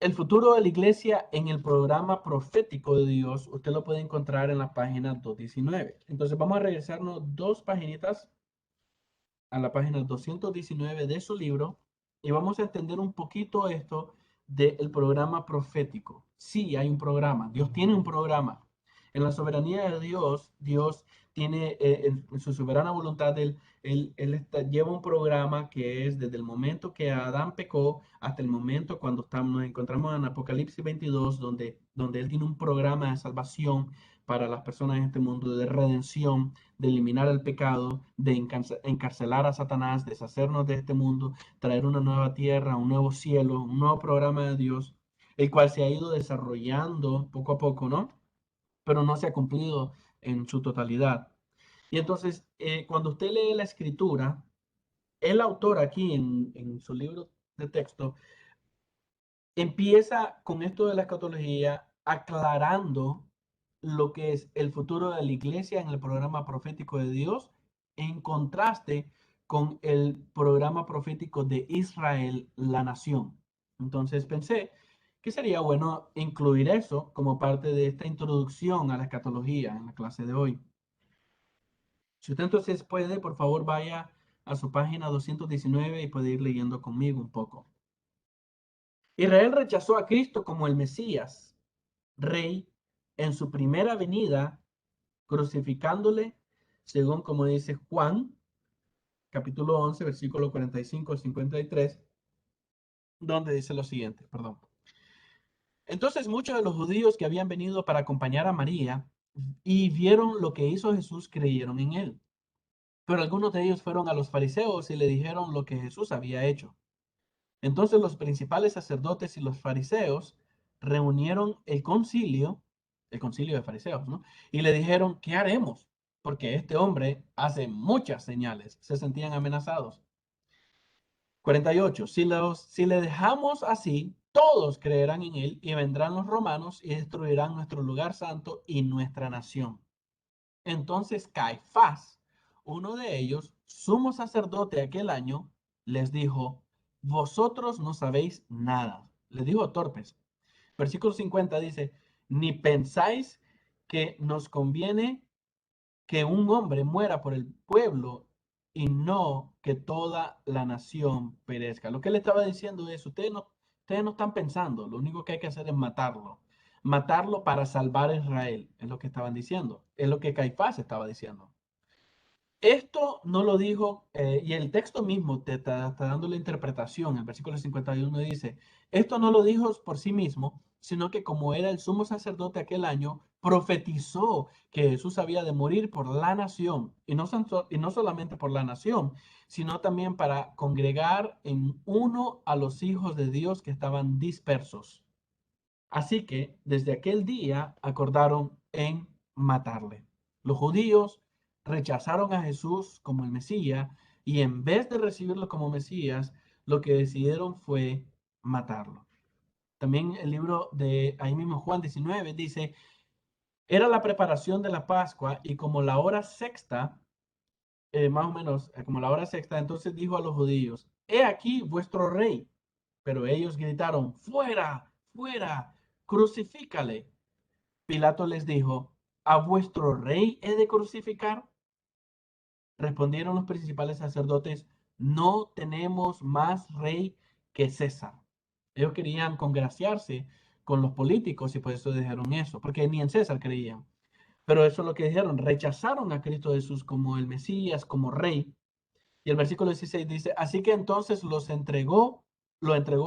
El futuro de la iglesia en el programa profético de Dios, usted lo puede encontrar en la página 219. Entonces vamos a regresarnos 2 paginitas a la página 219 de su libro y vamos a entender un poquito esto del programa profético. Sí, hay un programa. Dios tiene un programa. En la soberanía de Dios, Dios tiene en su soberana voluntad, lleva un programa que es desde el momento que Adán pecó hasta el momento cuando nos encontramos en Apocalipsis 22, donde Él tiene un programa de salvación para las personas en este mundo, de redención, de eliminar el pecado, de encarcelar a Satanás, deshacernos de este mundo, traer una nueva tierra, un nuevo cielo, un nuevo programa de Dios, el cual se ha ido desarrollando poco a poco, ¿no? Pero no se ha cumplido en su totalidad. Y entonces, cuando usted lee la escritura, el autor aquí en su libro de texto empieza con esto de la escatología aclarando lo que es el futuro de la iglesia en el programa profético de Dios en contraste con el programa profético de Israel, la nación. Entonces pensé que sería bueno incluir eso como parte de esta introducción a la escatología en la clase de hoy. Si usted entonces puede, por favor vaya a su página 219 y puede ir leyendo conmigo un poco. Israel rechazó a Cristo como el Mesías, rey, en su primera venida, crucificándole, según como dice Juan, capítulo 11, versículo 45 al 53, donde dice lo siguiente, perdón. Entonces muchos de los judíos que habían venido para acompañar a María y vieron lo que hizo Jesús, creyeron en él. Pero algunos de ellos fueron a los fariseos y le dijeron lo que Jesús había hecho. Entonces los principales sacerdotes y los fariseos reunieron el concilio de fariseos, ¿no? Y le dijeron, ¿qué haremos? Porque este hombre hace muchas señales. Se sentían amenazados. 48. Si le dejamos así, todos creerán en él y vendrán los romanos y destruirán nuestro lugar santo y nuestra nación. Entonces Caifás, uno de ellos, sumo sacerdote aquel año, les dijo, vosotros no sabéis nada. Les dijo torpes. Versículo 50 dice, ni pensáis que nos conviene que un hombre muera por el pueblo y no que toda la nación perezca. Lo que él estaba diciendo es, ustedes no están pensando, lo único que hay que hacer es matarlo. Matarlo para salvar a Israel, es lo que estaban diciendo, es lo que Caifás estaba diciendo. Esto no lo dijo, y el texto mismo te está dando la interpretación. El versículo 51 dice, esto no lo dijo por sí mismo, sino que como era el sumo sacerdote aquel año, profetizó que Jesús había de morir por la nación, y no solamente por la nación, sino también para congregar en uno a los hijos de Dios que estaban dispersos. Así que desde aquel día acordaron en matarle. Los judíos rechazaron a Jesús como el Mesías y en vez de recibirlo como Mesías, lo que decidieron fue matarlo. También el libro de ahí mismo Juan 19 dice, era la preparación de la Pascua y como la hora sexta, más o menos como la hora sexta, entonces dijo a los judíos, he aquí vuestro rey. Pero ellos gritaron, fuera, fuera, crucifícale. Pilato les dijo, ¿a vuestro rey he de crucificar? Respondieron los principales sacerdotes, no tenemos más rey que César. Ellos querían congraciarse con los políticos y por eso dijeron eso, porque ni en César creían. Pero eso es lo que dijeron, rechazaron a Cristo Jesús como el Mesías, como rey. Y el versículo 16 dice, así que entonces lo entregó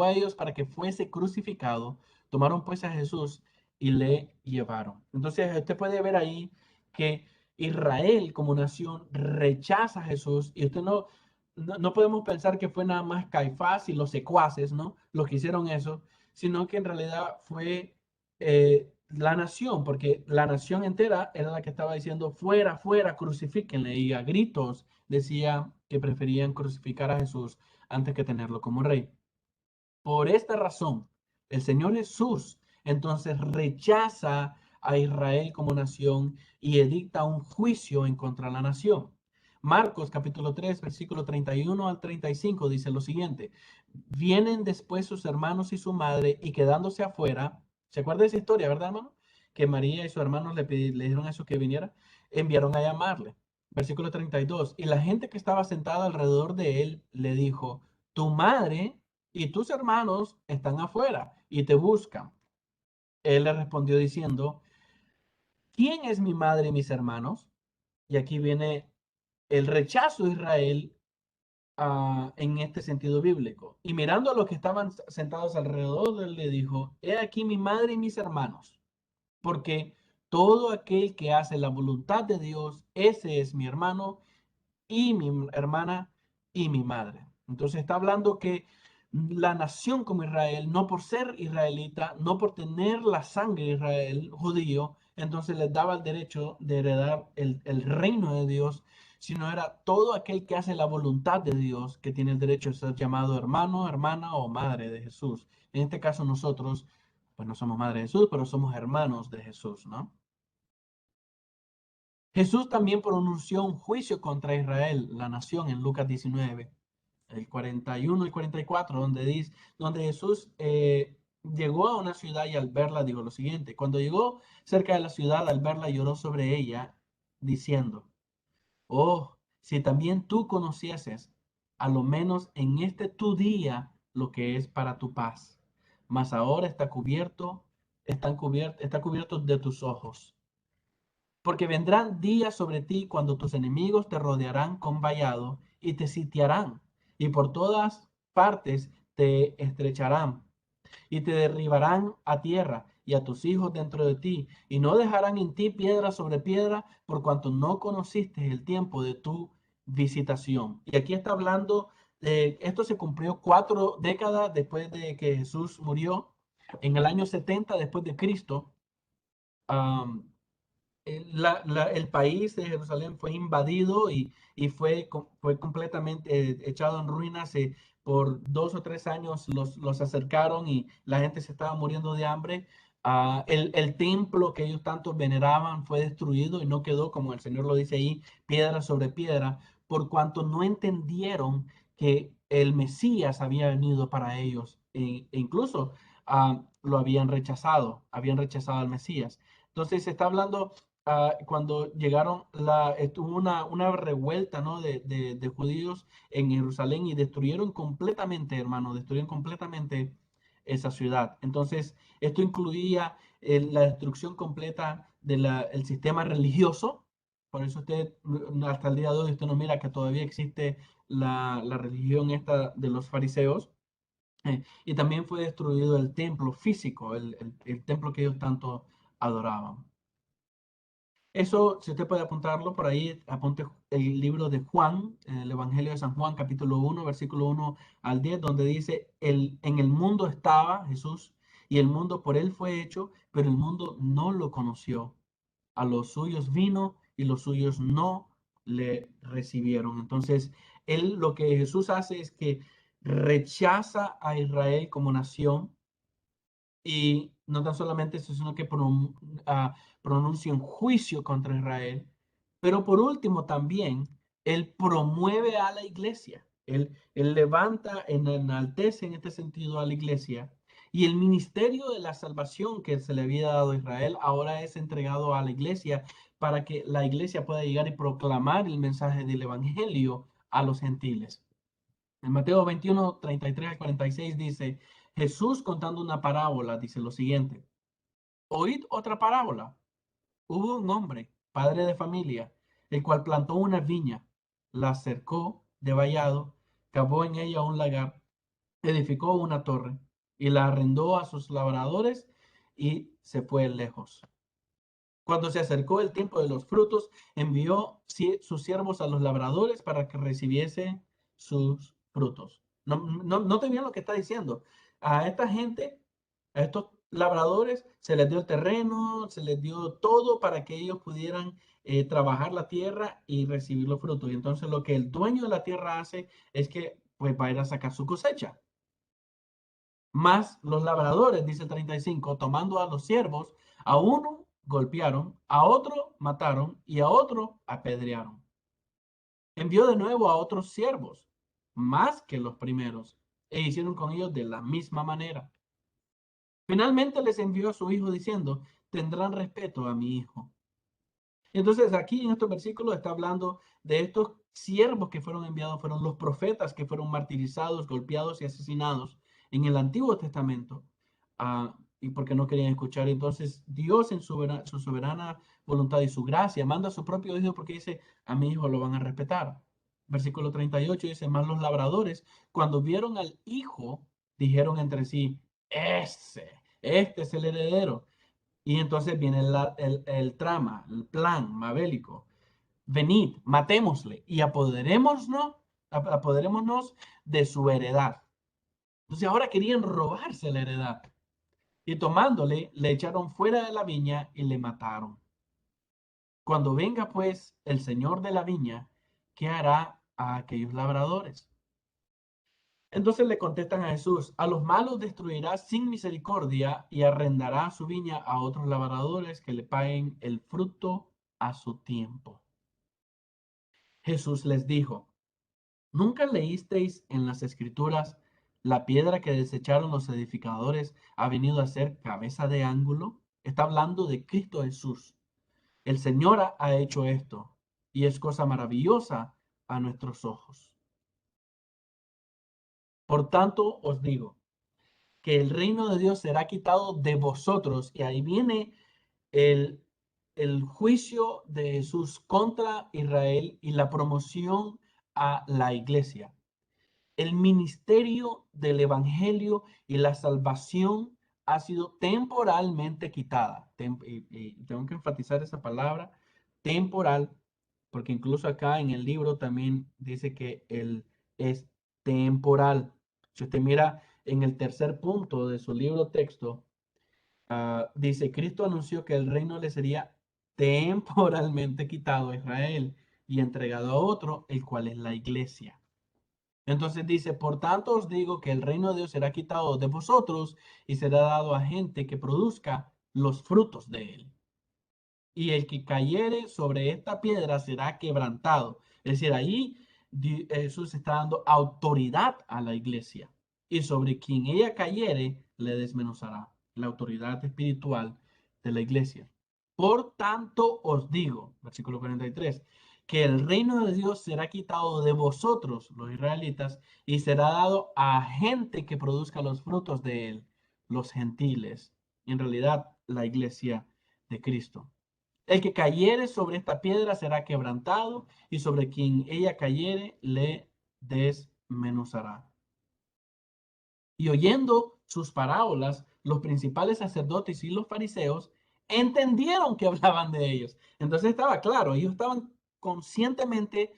a ellos para que fuese crucificado. Tomaron pues a Jesús y le llevaron. Entonces usted puede ver ahí que Israel como nación rechaza a Jesús y usted no podemos pensar que fue nada más Caifás y los secuaces, ¿no? Los que hicieron eso, sino que en realidad fue la nación, porque la nación entera era la que estaba diciendo, fuera, fuera, crucifíquenle, y a gritos decía que preferían crucificar a Jesús antes que tenerlo como rey. Por esta razón, el Señor Jesús entonces rechaza a Israel como nación y edicta un juicio en contra de la nación. Marcos capítulo 3, versículo 31 al 35 dice lo siguiente, vienen después sus hermanos y su madre y quedándose afuera, ¿se acuerda de esa historia, verdad, hermano? Que María y sus hermanos le dijeron a Jesús que viniera, enviaron a llamarle. Versículo 32, y la gente que estaba sentada alrededor de él le dijo, tu madre y tus hermanos están afuera y te buscan. Él le respondió diciendo, ¿quién es mi madre y mis hermanos? Y aquí viene el rechazo de Israel en este sentido bíblico. Y mirando a los que estaban sentados alrededor de él, le dijo, he aquí mi madre y mis hermanos, porque todo aquel que hace la voluntad de Dios, ese es mi hermano y mi hermana y mi madre. Entonces está hablando que la nación como Israel, no por ser israelita, no por tener la sangre de Israel judío, entonces les daba el derecho de heredar el reino de Dios, sino era todo aquel que hace la voluntad de Dios que tiene el derecho de ser llamado hermano, hermana o madre de Jesús. En este caso nosotros, pues no somos madre de Jesús, pero somos hermanos de Jesús, ¿no? Jesús también pronunció un juicio contra Israel, la nación, en Lucas 19, el 41 y 44, donde Jesús llegó a una ciudad y al verla dijo lo siguiente, cuando llegó cerca de la ciudad, al verla lloró sobre ella, diciendo, oh, si también tú conocieses, a lo menos en este tu día, lo que es para tu paz, mas ahora está cubierto de tus ojos. Porque vendrán días sobre ti cuando tus enemigos te rodearán con vallado y te sitiarán, y por todas partes te estrecharán y te derribarán a tierra y a tus hijos dentro de ti, y no dejarán en ti piedra sobre piedra, por cuanto no conociste el tiempo de tu visitación. Y aquí está hablando de esto se cumplió 4 décadas después de que Jesús murió, en el año 70 después de Cristo. Um, el país de Jerusalén fue invadido y fue completamente echado en ruinas. Por 2 o 3 años los acercaron y la gente se estaba muriendo de hambre. El templo que ellos tanto veneraban fue destruido y no quedó, como el Señor lo dice ahí, piedra sobre piedra, por cuanto no entendieron que el Mesías había venido para ellos e incluso lo habían rechazado al Mesías. Entonces se está hablando cuando llegaron, estuvo una revuelta, ¿no? de judíos en Jerusalén y destruyeron completamente, hermano, destruyeron completamente esa ciudad. Entonces, esto incluía la destrucción completa del sistema religioso. Por eso usted, hasta el día de hoy, usted no mira que todavía existe la religión esta de los fariseos. Y también fue destruido el templo físico, el templo que ellos tanto adoraban. Eso, si usted puede apuntarlo por ahí, apunte el libro de Juan, el Evangelio de San Juan, capítulo 1, versículo 1 al 10, donde dice, en el mundo estaba Jesús y el mundo por él fue hecho, pero el mundo no lo conoció. A los suyos vino y los suyos no le recibieron. Entonces, lo que Jesús hace es que rechaza a Israel como nación y no tan solamente eso, sino que pronuncia un juicio contra Israel. Pero por último también, él promueve a la iglesia. Él levanta, enaltece en este sentido a la iglesia. Y el ministerio de la salvación que se le había dado a Israel ahora es entregado a la iglesia para que la iglesia pueda llegar y proclamar el mensaje del evangelio a los gentiles. En Mateo 21, 33 al 46 dice, Jesús contando una parábola, dice lo siguiente, oíd otra parábola. Hubo un hombre, padre de familia, el cual plantó una viña, la cercó de vallado, cavó en ella un lagar, edificó una torre y la arrendó a sus labradores y se fue lejos. Cuando se acercó el tiempo de los frutos, envió sus siervos a los labradores para que recibiesen sus frutos. No te bien lo que está diciendo. A esta gente, a estos labradores, se les dio el terreno, se les dio todo para que ellos pudieran trabajar la tierra y recibir los frutos. Y entonces lo que el dueño de la tierra hace es que pues va a ir a sacar su cosecha. Más los labradores, dice el 35, tomando a los siervos, a uno golpearon, a otro mataron y a otro apedrearon. Envió de nuevo a otros siervos, más que los primeros, e hicieron con ellos de la misma manera. Finalmente les envió a su hijo diciendo, tendrán respeto a mi hijo. Entonces aquí en estos versículos está hablando de estos siervos que fueron enviados, fueron los profetas que fueron martirizados, golpeados y asesinados en el Antiguo Testamento, y porque no querían escuchar. Entonces Dios en su soberana voluntad y su gracia manda a su propio hijo porque dice, a mi hijo lo van a respetar. Versículo 38 dice, más los labradores, cuando vieron al hijo, dijeron entre sí, este es el heredero. Y entonces viene el trama, el plan mabélico. Venid, matémosle y apoderémonos de su heredad. Entonces ahora querían robarse la heredad. Y tomándole, le echaron fuera de la viña y le mataron. Cuando venga pues el señor de la viña, ¿qué hará a aquellos labradores? Entonces le contestan a Jesús, a los malos destruirá sin misericordia y arrendará su viña a otros labradores que le paguen el fruto a su tiempo. Jesús les dijo, ¿nunca leísteis en las escrituras la piedra que desecharon los edificadores ha venido a ser cabeza de ángulo? Está hablando de Cristo Jesús. El Señor ha hecho esto y es cosa maravillosa a nuestros ojos. Por tanto os digo, que el reino de Dios será quitado de vosotros. Y ahí viene el, el juicio de Jesús contra Israel y la promoción a la iglesia. El ministerio del evangelio y la salvación ha sido temporalmente quitada. Y tengo que enfatizar esa palabra, temporal, porque incluso acá en el libro también dice que él es temporal. Si usted mira en el tercer punto de su libro texto, dice, Cristo anunció que el reino le sería temporalmente quitado a Israel y entregado a otro, el cual es la iglesia. Entonces dice, por tanto os digo que el reino de Dios será quitado de vosotros y será dado a gente que produzca los frutos de él. Y el que cayere sobre esta piedra será quebrantado. Es decir, ahí Jesús está dando autoridad a la iglesia. Y sobre quien ella cayere, le desmenuzará la autoridad espiritual de la iglesia. Por tanto os digo, versículo 43, que el reino de Dios será quitado de vosotros, los israelitas, y será dado a gente que produzca los frutos de él, los gentiles. En realidad, la iglesia de Cristo. El que cayere sobre esta piedra será quebrantado, y sobre quien ella cayere le desmenuzará. Y oyendo sus parábolas, los principales sacerdotes y los fariseos entendieron que hablaban de ellos. Entonces estaba claro, ellos estaban conscientemente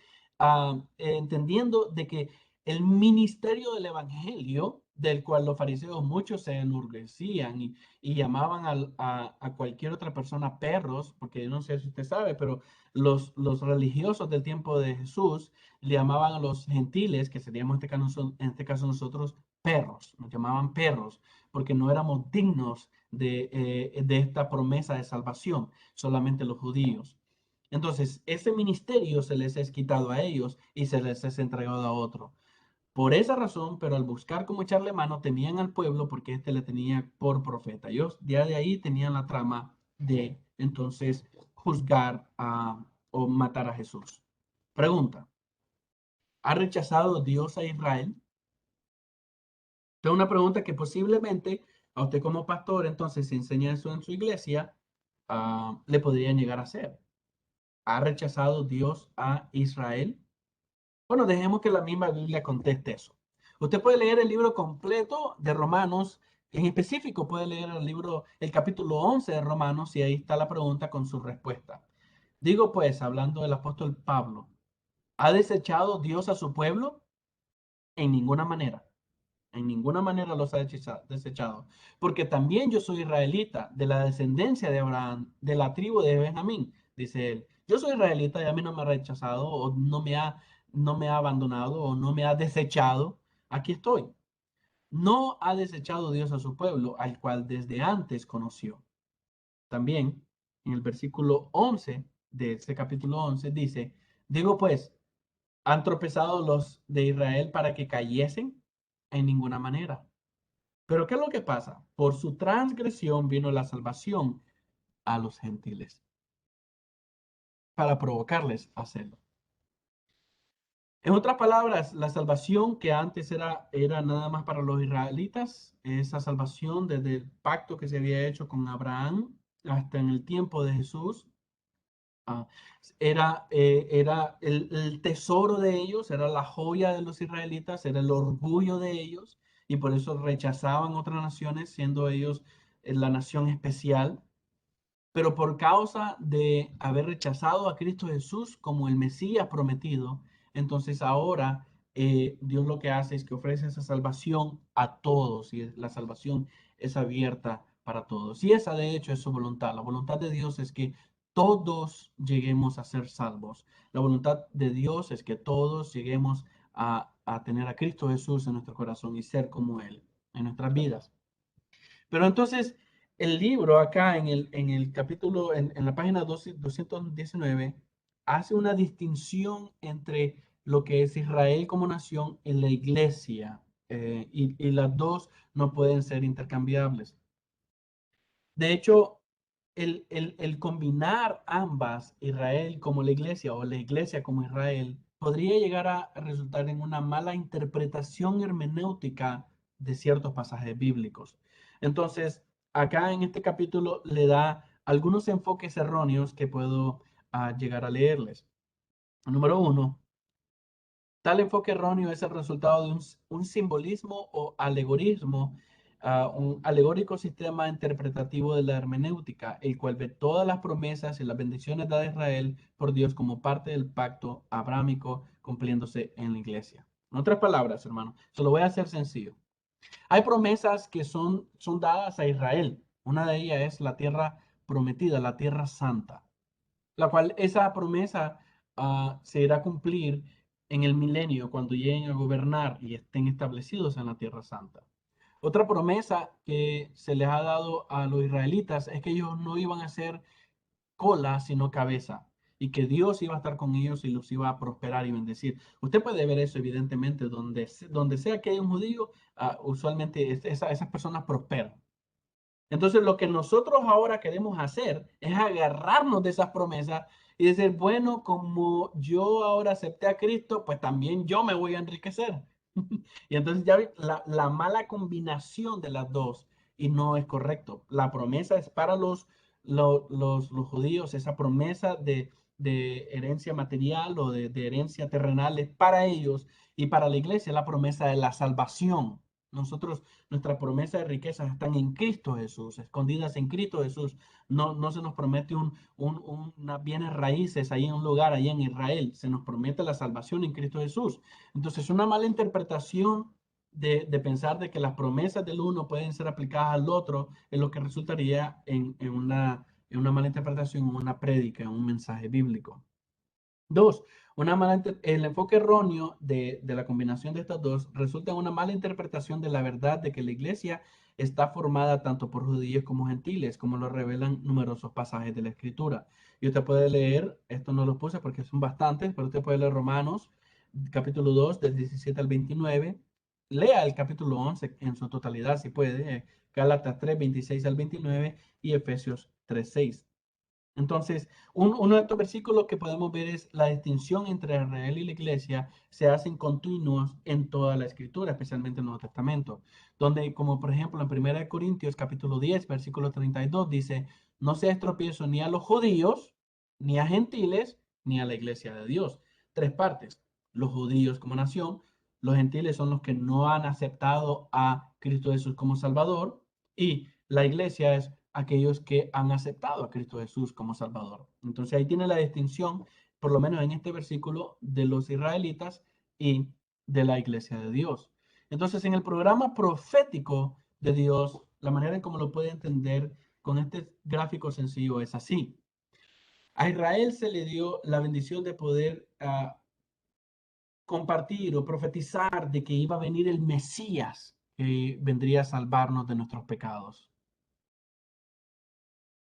entendiendo de que el ministerio del evangelio, del cual los fariseos muchos se enorgullecían y llamaban a cualquier otra persona perros, porque no sé si usted sabe, pero los religiosos del tiempo de Jesús le llamaban a los gentiles, que seríamos en este caso nosotros, perros, nos llamaban perros, porque no éramos dignos de esta promesa de salvación, solamente los judíos. Entonces, ese ministerio se les es quitado a ellos y se les es entregado a otro. Por esa razón, pero al buscar cómo echarle mano, temían al pueblo porque éste le tenía por profeta. Ellos ya de ahí tenían la trama de entonces juzgar o matar a Jesús. Pregunta, ¿ha rechazado Dios a Israel? Esta es una pregunta que posiblemente a usted como pastor, entonces, si enseña eso en su iglesia, le podrían llegar a hacer. ¿Ha rechazado Dios a Israel? Bueno, dejemos que la misma Biblia conteste eso. Usted puede leer el libro completo de Romanos, en específico puede leer el capítulo 11 de Romanos y ahí está la pregunta con su respuesta. Digo pues, hablando del apóstol Pablo, ¿ha desechado Dios a su pueblo? En ninguna manera. En ninguna manera los ha desechado. Porque también yo soy israelita, de la descendencia de Abraham, de la tribu de Benjamín, dice él. Yo soy israelita y a mí no me ha rechazado o no me ha abandonado o no me ha desechado. Aquí estoy. No ha desechado Dios a su pueblo, al cual desde antes conoció. También en el versículo 11 de ese capítulo 11 dice, digo pues, ¿han tropezado los de Israel para que cayesen? En ninguna manera. Pero ¿qué es lo que pasa? Por su transgresión vino la salvación a los gentiles para provocarles a hacerlo. En otras palabras, la salvación que antes era nada más para los israelitas, esa salvación desde el pacto que se había hecho con Abraham hasta en el tiempo de Jesús, ah, era el tesoro de ellos, era la joya de los israelitas, era el orgullo de ellos, y por eso rechazaban otras naciones, siendo ellos la nación especial. Pero por causa de haber rechazado a Cristo Jesús como el Mesías prometido, entonces ahora Dios lo que hace es que ofrece esa salvación a todos y la salvación es abierta para todos. Y esa de hecho es su voluntad. La voluntad de Dios es que todos lleguemos a ser salvos. La voluntad de Dios es que todos lleguemos a tener a Cristo Jesús en nuestro corazón y ser como Él en nuestras vidas. Pero entonces, el libro acá en el capítulo, en la página 219, hace una distinción entre lo que es Israel como nación y la iglesia, y las dos no pueden ser intercambiables. De hecho, el combinar ambas, Israel como la iglesia o la iglesia como Israel, podría llegar a resultar en una mala interpretación hermenéutica de ciertos pasajes bíblicos. Entonces, acá en este capítulo le da algunos enfoques erróneos que puedo llegar a leerles. Número uno, tal enfoque erróneo es el resultado de un simbolismo o alegorismo, un alegórico sistema interpretativo de la hermenéutica, el cual ve todas las promesas y las bendiciones dadas a Israel por Dios como parte del pacto abrámico cumpliéndose en la iglesia. En otras palabras, hermano, se lo voy a hacer sencillo. Hay promesas que son dadas a Israel. Una de ellas es la tierra prometida, la tierra santa, la cual esa promesa se irá a cumplir en el milenio cuando lleguen a gobernar y estén establecidos en la tierra santa. Otra promesa que se les ha dado a los israelitas es que ellos no iban a ser cola, sino cabeza, y que Dios iba a estar con ellos y los iba a prosperar y bendecir. Usted puede ver eso evidentemente donde sea que hay un judío, usualmente esas personas prosperan. Entonces, lo que nosotros ahora queremos hacer es agarrarnos de esas promesas y decir, bueno, como yo ahora acepté a Cristo, pues también yo me voy a enriquecer. Y entonces ya la mala combinación de las dos y no es correcto. La promesa es para los judíos, esa promesa de herencia material o de herencia terrenal es para ellos y para la iglesia la promesa de la salvación. Nuestras promesas de riquezas están en Cristo Jesús, escondidas en Cristo Jesús. No se nos promete unas bienes raíces ahí en un lugar, ahí en Israel. Se nos promete la salvación en Cristo Jesús. Entonces, una mala interpretación de pensar de que las promesas del uno pueden ser aplicadas al otro es lo que resultaría en una mala interpretación, en una prédica, en un mensaje bíblico. Dos, el enfoque erróneo de la combinación de estas dos resulta en una mala interpretación de la verdad de que la iglesia está formada tanto por judíos como gentiles, como lo revelan numerosos pasajes de la Escritura. Y usted puede leer, esto no lo puse porque son bastantes, pero usted puede leer Romanos, capítulo 2, del 17 al 29. Lea el capítulo 11 en su totalidad, si puede, Gálatas 3, 26 al 29 y Efesios 3, 6. Entonces, uno de estos versículos que podemos ver es la distinción entre Israel y la iglesia se hacen continuos en toda la escritura, especialmente en el Nuevo Testamento, donde, como por ejemplo en 1 Corintios capítulo 10, versículo 32, dice, no seas tropiezo ni a los judíos, ni a gentiles, ni a la iglesia de Dios. Tres partes, los judíos como nación, los gentiles son los que no han aceptado a Cristo Jesús como Salvador, y la iglesia es aquellos que han aceptado a Cristo Jesús como Salvador. Entonces ahí tiene la distinción, por lo menos en este versículo, de los israelitas y de la iglesia de Dios. Entonces en el programa profético de Dios, la manera en cómo lo puede entender con este gráfico sencillo es así. A Israel se le dio la bendición de poder compartir o profetizar de que iba a venir el Mesías que vendría a salvarnos de nuestros pecados.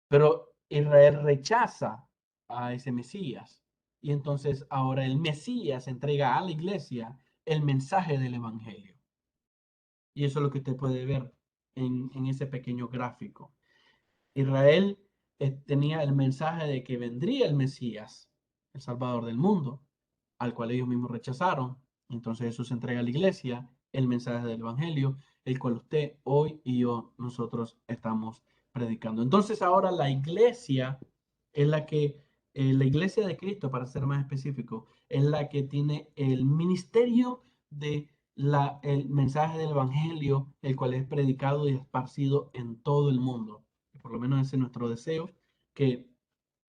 Pero Israel rechaza a ese Mesías. Y entonces ahora el Mesías entrega a la iglesia el mensaje del Evangelio. Y eso es lo que usted puede ver en ese pequeño gráfico. Israel tenía el mensaje de que vendría el Mesías, el Salvador del mundo, al cual ellos mismos rechazaron. Entonces Jesús entrega a la iglesia el mensaje del Evangelio, el cual usted, hoy y yo, nosotros estamos predicando. Entonces ahora la iglesia es la iglesia de Cristo, para ser más específico, es la que tiene el ministerio de el mensaje del Evangelio, el cual es predicado y esparcido en todo el mundo. Por lo menos ese es nuestro deseo, que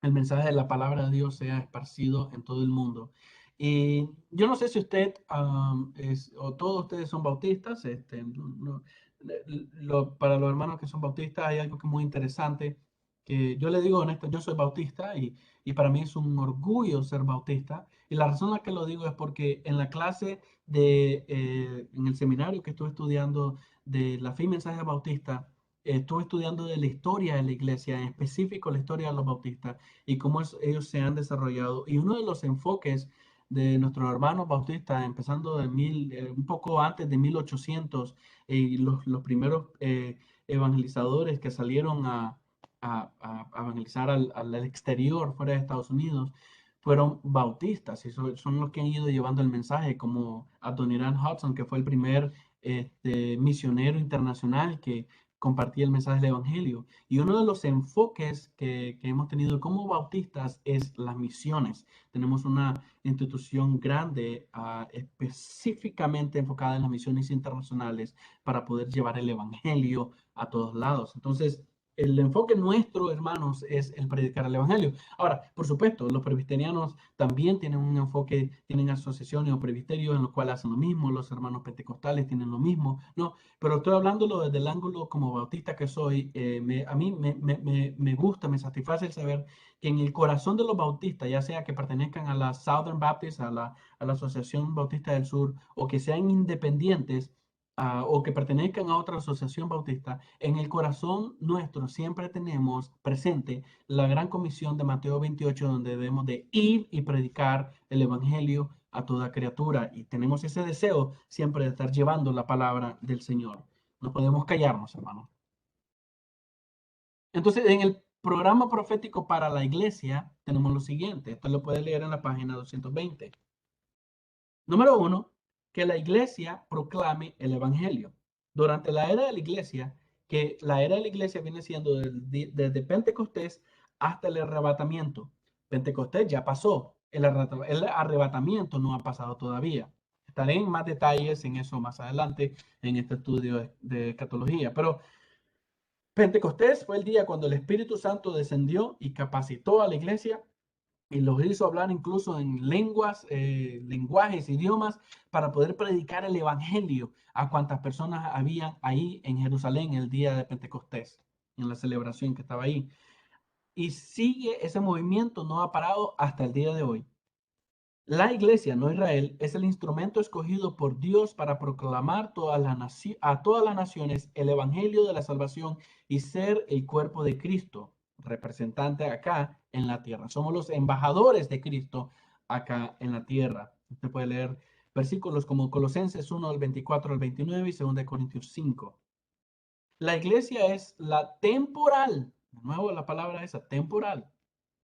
el mensaje de la palabra de Dios sea esparcido en todo el mundo. Y yo no sé si usted o todos ustedes son bautistas. Para los hermanos que son bautistas hay algo que es muy interesante, que yo le digo honesto, yo soy bautista y para mí es un orgullo ser bautista. Y la razón por la que lo digo es porque en la clase en el seminario que estuve estudiando de la fe y mensaje bautista, estuve estudiando de la historia de la iglesia, en específico la historia de los bautistas y cómo ellos se han desarrollado. Y uno de los enfoques de nuestros hermanos bautistas, empezando un poco antes de 1800, los primeros evangelizadores que salieron a evangelizar al exterior, fuera de Estados Unidos, fueron bautistas y son los que han ido llevando el mensaje, como Adoniram Hudson, que fue el primer misionero internacional que compartía el mensaje del Evangelio. Y uno de los enfoques que hemos tenido como bautistas es las misiones. Tenemos una institución grande específicamente enfocada en las misiones internacionales para poder llevar el Evangelio a todos lados. Entonces, el enfoque nuestro, hermanos, es el predicar el Evangelio. Ahora, por supuesto, los presbiterianos también tienen un enfoque, tienen asociaciones o presbiterios en los cuales hacen lo mismo, los hermanos pentecostales tienen lo mismo, ¿no? Pero estoy hablándolo desde el ángulo como bautista que soy. A mí me gusta, me satisface el saber que en el corazón de los bautistas, ya sea que pertenezcan a la Southern Baptist, a la Asociación Bautista del Sur, o que sean independientes, o que pertenezcan a otra asociación bautista, en el corazón nuestro siempre tenemos presente la gran comisión de Mateo 28, donde debemos de ir y predicar el Evangelio a toda criatura. Y tenemos ese deseo siempre de estar llevando la palabra del Señor. No podemos callarnos, hermanos. Entonces, en el programa profético para la iglesia tenemos lo siguiente. Esto lo puede leer en la página 220. Número uno, que la iglesia proclame el evangelio. Durante la era de la iglesia, que la era de la iglesia viene siendo desde Pentecostés hasta el arrebatamiento. Pentecostés ya pasó, el arrebatamiento no ha pasado todavía. estaré en más detalles en eso más adelante en este estudio de escatología. Pero Pentecostés fue el día cuando el Espíritu Santo descendió y capacitó a la iglesia y los hizo hablar incluso en lenguas, lenguajes, idiomas, para poder predicar el evangelio a cuantas personas habían ahí en Jerusalén el día de Pentecostés, en la celebración que estaba ahí. Y sigue ese movimiento, no ha parado hasta el día de hoy. La iglesia, no Israel, es el instrumento escogido por Dios para proclamar a todas las naciones el evangelio de la salvación y ser el cuerpo de Cristo, representante acá en la tierra. Somos los embajadores de Cristo acá en la tierra. Usted puede leer versículos como Colosenses 1, del 24 al 29 y 2 Corintios 5. La iglesia es la temporal, de nuevo la palabra esa, temporal,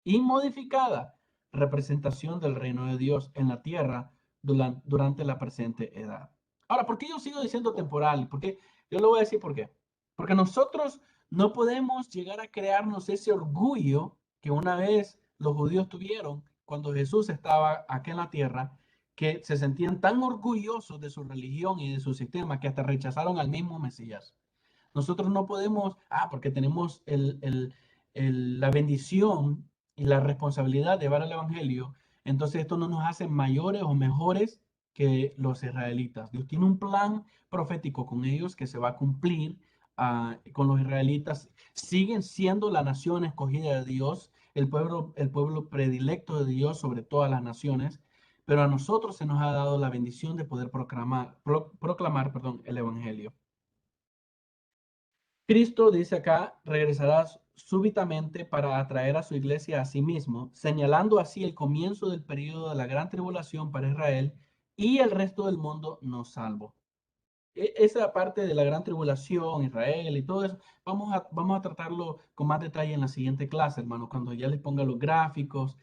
inmodificada representación del reino de Dios en la tierra durante la presente edad. Ahora, ¿por qué yo sigo diciendo temporal? Porque yo le voy a decir por qué. Porque nosotros no podemos llegar a crearnos ese orgullo que una vez los judíos tuvieron cuando Jesús estaba aquí en la tierra, que se sentían tan orgullosos de su religión y de su sistema que hasta rechazaron al mismo Mesías. Nosotros no podemos, porque tenemos la bendición y la responsabilidad de llevar el evangelio, entonces esto no nos hace mayores o mejores que los israelitas. Dios tiene un plan profético con ellos que se va a cumplir con los israelitas. Siguen siendo la nación escogida de Dios, el pueblo predilecto de Dios sobre todas las naciones, pero a nosotros se nos ha dado la bendición de poder proclamar, el evangelio. Cristo, dice acá, regresará súbitamente para atraer a su iglesia a sí mismo, señalando así el comienzo del periodo de la gran tribulación para Israel y el resto del mundo no salvo. Esa parte de la gran tribulación, Israel y todo eso, vamos a tratarlo con más detalle en la siguiente clase, hermano, cuando ya les ponga los gráficos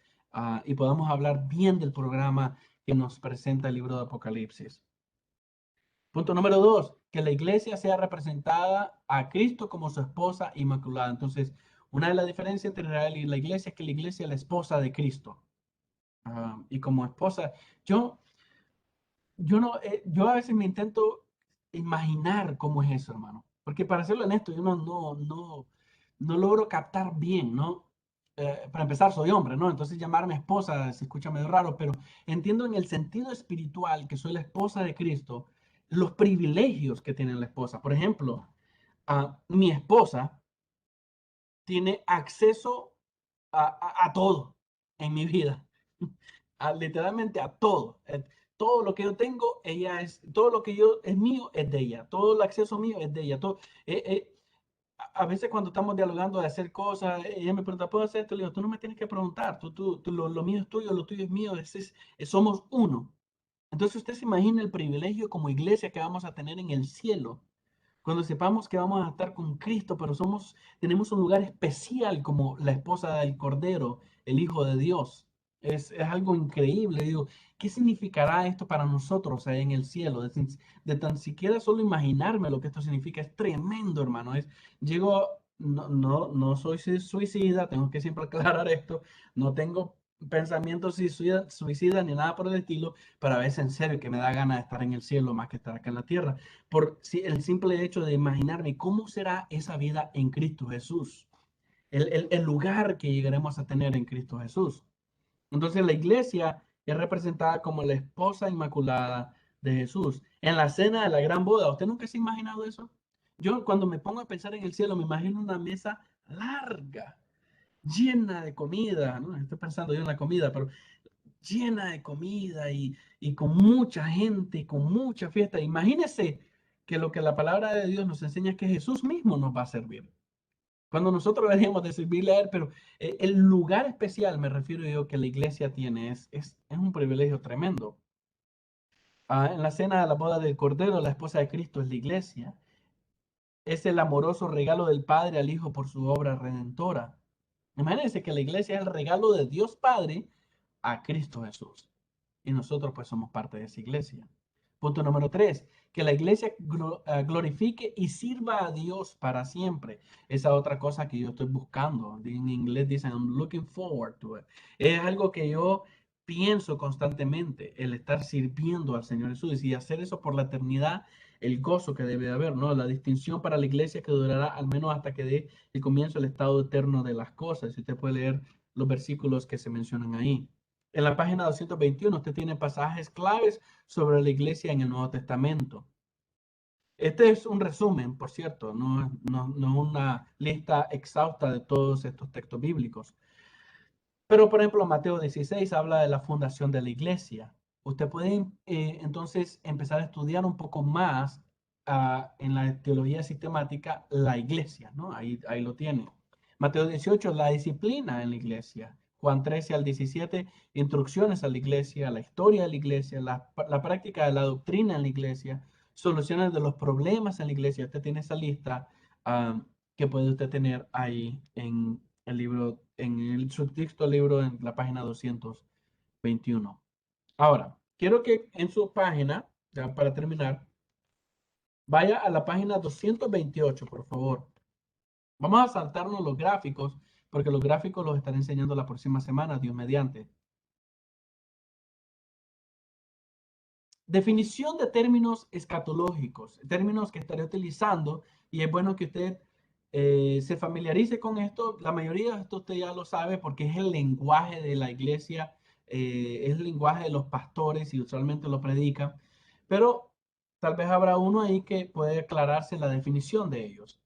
y podamos hablar bien del programa que nos presenta el libro de Apocalipsis. Punto número 2, que la iglesia sea representada a Cristo como su esposa inmaculada. Entonces, una de las diferencias entre Israel y la iglesia es que la iglesia es la esposa de Cristo. Y como esposa, yo, yo no, yo a veces me intento imaginar cómo es eso, hermano. Porque para serlo honesto, yo no logro captar bien, ¿no? Para empezar, soy hombre, ¿no? Entonces llamarme esposa se escucha medio raro, pero entiendo en el sentido espiritual que soy la esposa de Cristo, los privilegios que tiene la esposa. Por ejemplo, mi esposa tiene acceso a todo en mi vida, literalmente a todo. Todo lo que yo tengo, todo lo que yo es mío es de ella, todo el acceso mío es de ella. Todo, a veces cuando estamos dialogando de hacer cosas, ella me pregunta, ¿puedo hacer esto? Le digo, tú no me tienes que preguntar, lo mío es tuyo, lo tuyo es mío, somos uno. Entonces usted se imagina el privilegio como iglesia que vamos a tener en el cielo cuando sepamos que vamos a estar con Cristo, pero tenemos un lugar especial como la esposa del Cordero, el Hijo de Dios. Es algo increíble. Digo, ¿qué significará esto para nosotros ahí en el cielo? De tan siquiera solo imaginarme lo que esto significa es tremendo, hermano. No soy suicida, tengo que siempre aclarar esto. No tengo pensamientos suicidas ni nada por el estilo, pero a veces en serio que me da ganas de estar en el cielo más que estar acá en la tierra por el simple hecho de imaginarme cómo será esa vida en Cristo Jesús, el lugar que llegaremos a tener en Cristo Jesús. Entonces la iglesia es representada como la esposa inmaculada de Jesús. En la cena de la gran boda, ¿usted nunca se ha imaginado eso? Yo cuando me pongo a pensar en el cielo, me imagino una mesa larga, llena de comida, ¿no? Estoy pensando yo en la comida, pero llena de comida y con mucha gente, con mucha fiesta. Imagínese que lo que la palabra de Dios nos enseña es que Jesús mismo nos va a servir. Cuando nosotros deberíamos de servirle a Él, pero el lugar especial, me refiero yo, que la iglesia tiene, es un privilegio tremendo. En la cena de la boda del Cordero, la esposa de Cristo es la iglesia. Es el amoroso regalo del Padre al Hijo por su obra redentora. Imagínense que la iglesia es el regalo de Dios Padre a Cristo Jesús. Y nosotros pues somos parte de esa iglesia. Punto número 3, que la iglesia glorifique y sirva a Dios para siempre. Esa otra cosa que yo estoy buscando. En inglés dicen, I'm looking forward to it. Es algo que yo pienso constantemente, el estar sirviendo al Señor Jesús y hacer eso por la eternidad, el gozo que debe haber, ¿no? La distinción para la iglesia que durará al menos hasta que dé el comienzo el estado eterno de las cosas. Y usted puede leer los versículos que se mencionan ahí. En la página 221 usted tiene pasajes claves sobre la iglesia en el Nuevo Testamento. Este es un resumen, por cierto, no una lista exhausta de todos estos textos bíblicos. Pero, por ejemplo, Mateo 16 habla de la fundación de la iglesia. Usted puede entonces empezar a estudiar un poco más en la teología sistemática la iglesia, ¿no? Ahí lo tiene. Mateo 18, la disciplina en la iglesia. Juan 13 al 17, instrucciones a la iglesia, la historia de la iglesia, la práctica de la doctrina en la iglesia, soluciones de los problemas en la iglesia. Usted tiene esa lista que puede usted tener ahí en el libro, en el subtexto libro en la página 221. Ahora, quiero que en su página, ya para terminar, vaya a la página 228, por favor. Vamos a saltarnos los gráficos, porque los gráficos los estaré enseñando la próxima semana, Dios mediante. Definición de términos escatológicos, términos que estaré utilizando, y es bueno que usted se familiarice con esto. La mayoría de esto usted ya lo sabe porque es el lenguaje de la iglesia, es el lenguaje de los pastores y usualmente lo predican, pero tal vez habrá uno ahí que puede aclararse la definición de ellos.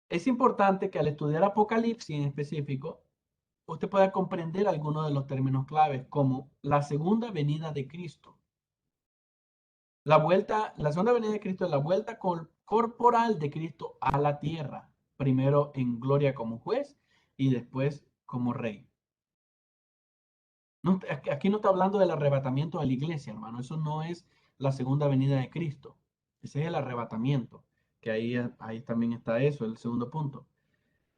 Es importante que al estudiar Apocalipsis en específico, usted pueda comprender algunos de los términos claves, como la segunda venida de Cristo. La segunda venida de Cristo es la vuelta corporal de Cristo a la tierra, primero en gloria como juez y después como rey. No, aquí no está hablando del arrebatamiento de la iglesia, hermano. Eso no es la segunda venida de Cristo. Ese es el arrebatamiento, que ahí también está eso, el segundo punto.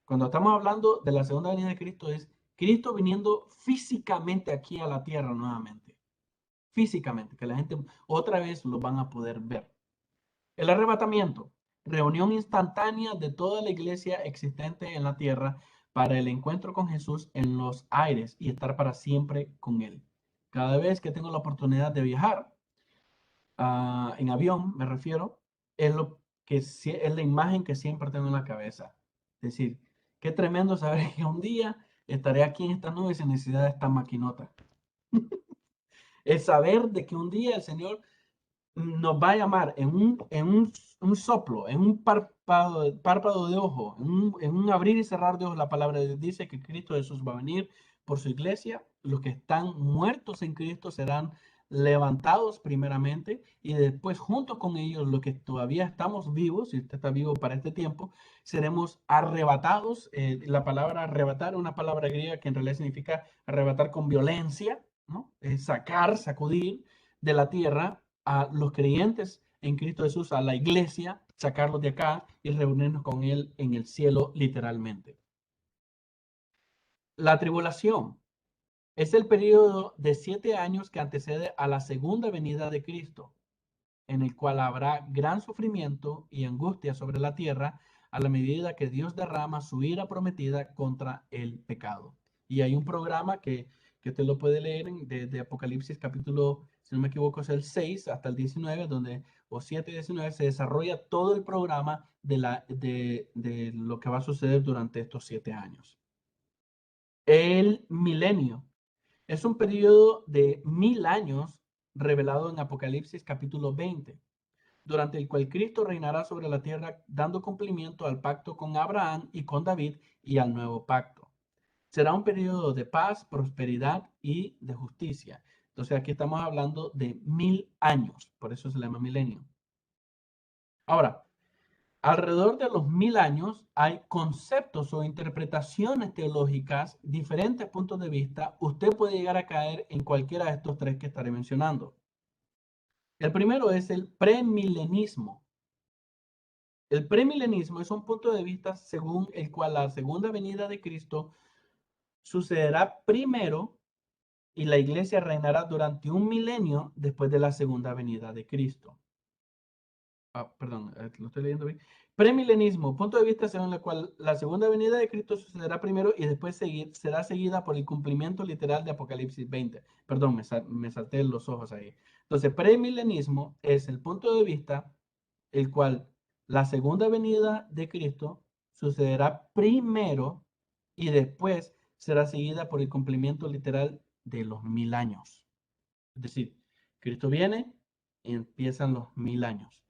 Cuando estamos hablando de la segunda venida de Cristo, es Cristo viniendo físicamente aquí a la tierra nuevamente. Físicamente, que la gente otra vez lo van a poder ver. El arrebatamiento, reunión instantánea de toda la iglesia existente en la tierra para el encuentro con Jesús en los aires y estar para siempre con Él. Cada vez que tengo la oportunidad de viajar en avión, me refiero, es lo que es la imagen que siempre tengo en la cabeza. Es decir, qué tremendo saber que un día estaré aquí en estas nubes sin necesidad de esta maquinota. El saber de que un día el Señor nos va a llamar un soplo, en un párpado de ojo, en un abrir y cerrar de ojos. La palabra de Dios dice que Cristo Jesús va a venir por su iglesia. Los que están muertos en Cristo serán levantados primeramente y después junto con ellos los que todavía estamos vivos, si usted está vivo para este tiempo, seremos arrebatados. La palabra arrebatar es una palabra griega que en realidad significa arrebatar con violencia, ¿no? Sacar, sacudir de la tierra a los creyentes en Cristo Jesús, a la iglesia, sacarlos de acá y reunirnos con Él en el cielo literalmente. La tribulación es el periodo de 7 años que antecede a la segunda venida de Cristo, en el cual habrá gran sufrimiento y angustia sobre la tierra a la medida que Dios derrama su ira prometida contra el pecado. Y hay un programa que usted lo puede leer de Apocalipsis capítulo, si no me equivoco, es el 6 hasta el 19, donde, o 7 y 19, se desarrolla todo el programa de lo que va a suceder durante estos 7 años. El milenio es un periodo de 1000 años revelado en Apocalipsis capítulo 20, durante el cual Cristo reinará sobre la tierra dando cumplimiento al pacto con Abraham y con David y al nuevo pacto. Será un periodo de paz, prosperidad y de justicia. Entonces aquí estamos hablando de 1000 años, por eso se llama milenio. Ahora, alrededor de los 1000 años hay conceptos o interpretaciones teológicas, diferentes puntos de vista. Usted puede llegar a caer en cualquiera de estos tres que estaré mencionando. El primero es el premilenismo. El premilenismo es un punto de vista según el cual la segunda venida de Cristo sucederá primero y la iglesia reinará durante un milenio después de la segunda venida de Cristo. Perdón, lo estoy leyendo bien. Premilenismo, punto de vista según el cual la segunda venida de Cristo sucederá primero y después será seguida por el cumplimiento literal de Apocalipsis 20. Perdón, me salté los ojos ahí. Entonces, premilenismo es el punto de vista el cual la segunda venida de Cristo sucederá primero y después será seguida por el cumplimiento literal de los 1000 años. Es decir, Cristo viene y empiezan los 1000 años.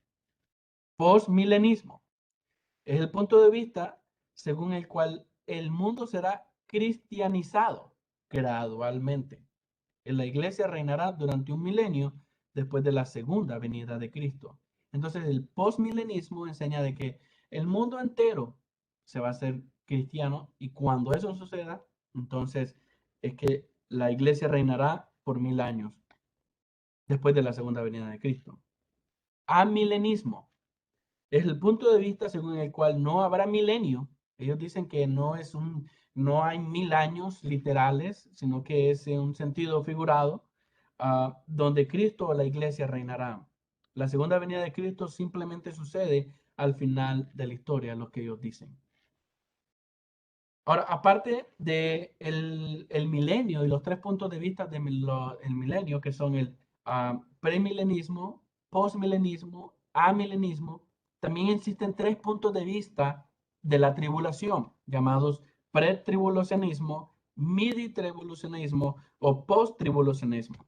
Postmilenismo es el punto de vista según el cual el mundo será cristianizado gradualmente. La iglesia reinará durante un milenio después de la segunda venida de Cristo. Entonces el postmilenismo enseña de que el mundo entero se va a hacer cristiano y cuando eso suceda, entonces es que la iglesia reinará por 1000 años después de la segunda venida de Cristo. Amilenismo es el punto de vista según el cual no habrá milenio. Ellos dicen que no hay 1000 años literales, sino que es en un sentido figurado, donde Cristo o la iglesia reinará. La segunda venida de Cristo simplemente sucede al final de la historia, lo que ellos dicen. Ahora, aparte de el milenio y los 3 puntos de vista del milenio, que son el premilenismo, postmilenismo, amilenismo, también existen 3 puntos de vista de la tribulación, llamados pretribulacionismo, midi-tribulacionismo o post-tribulacionismo.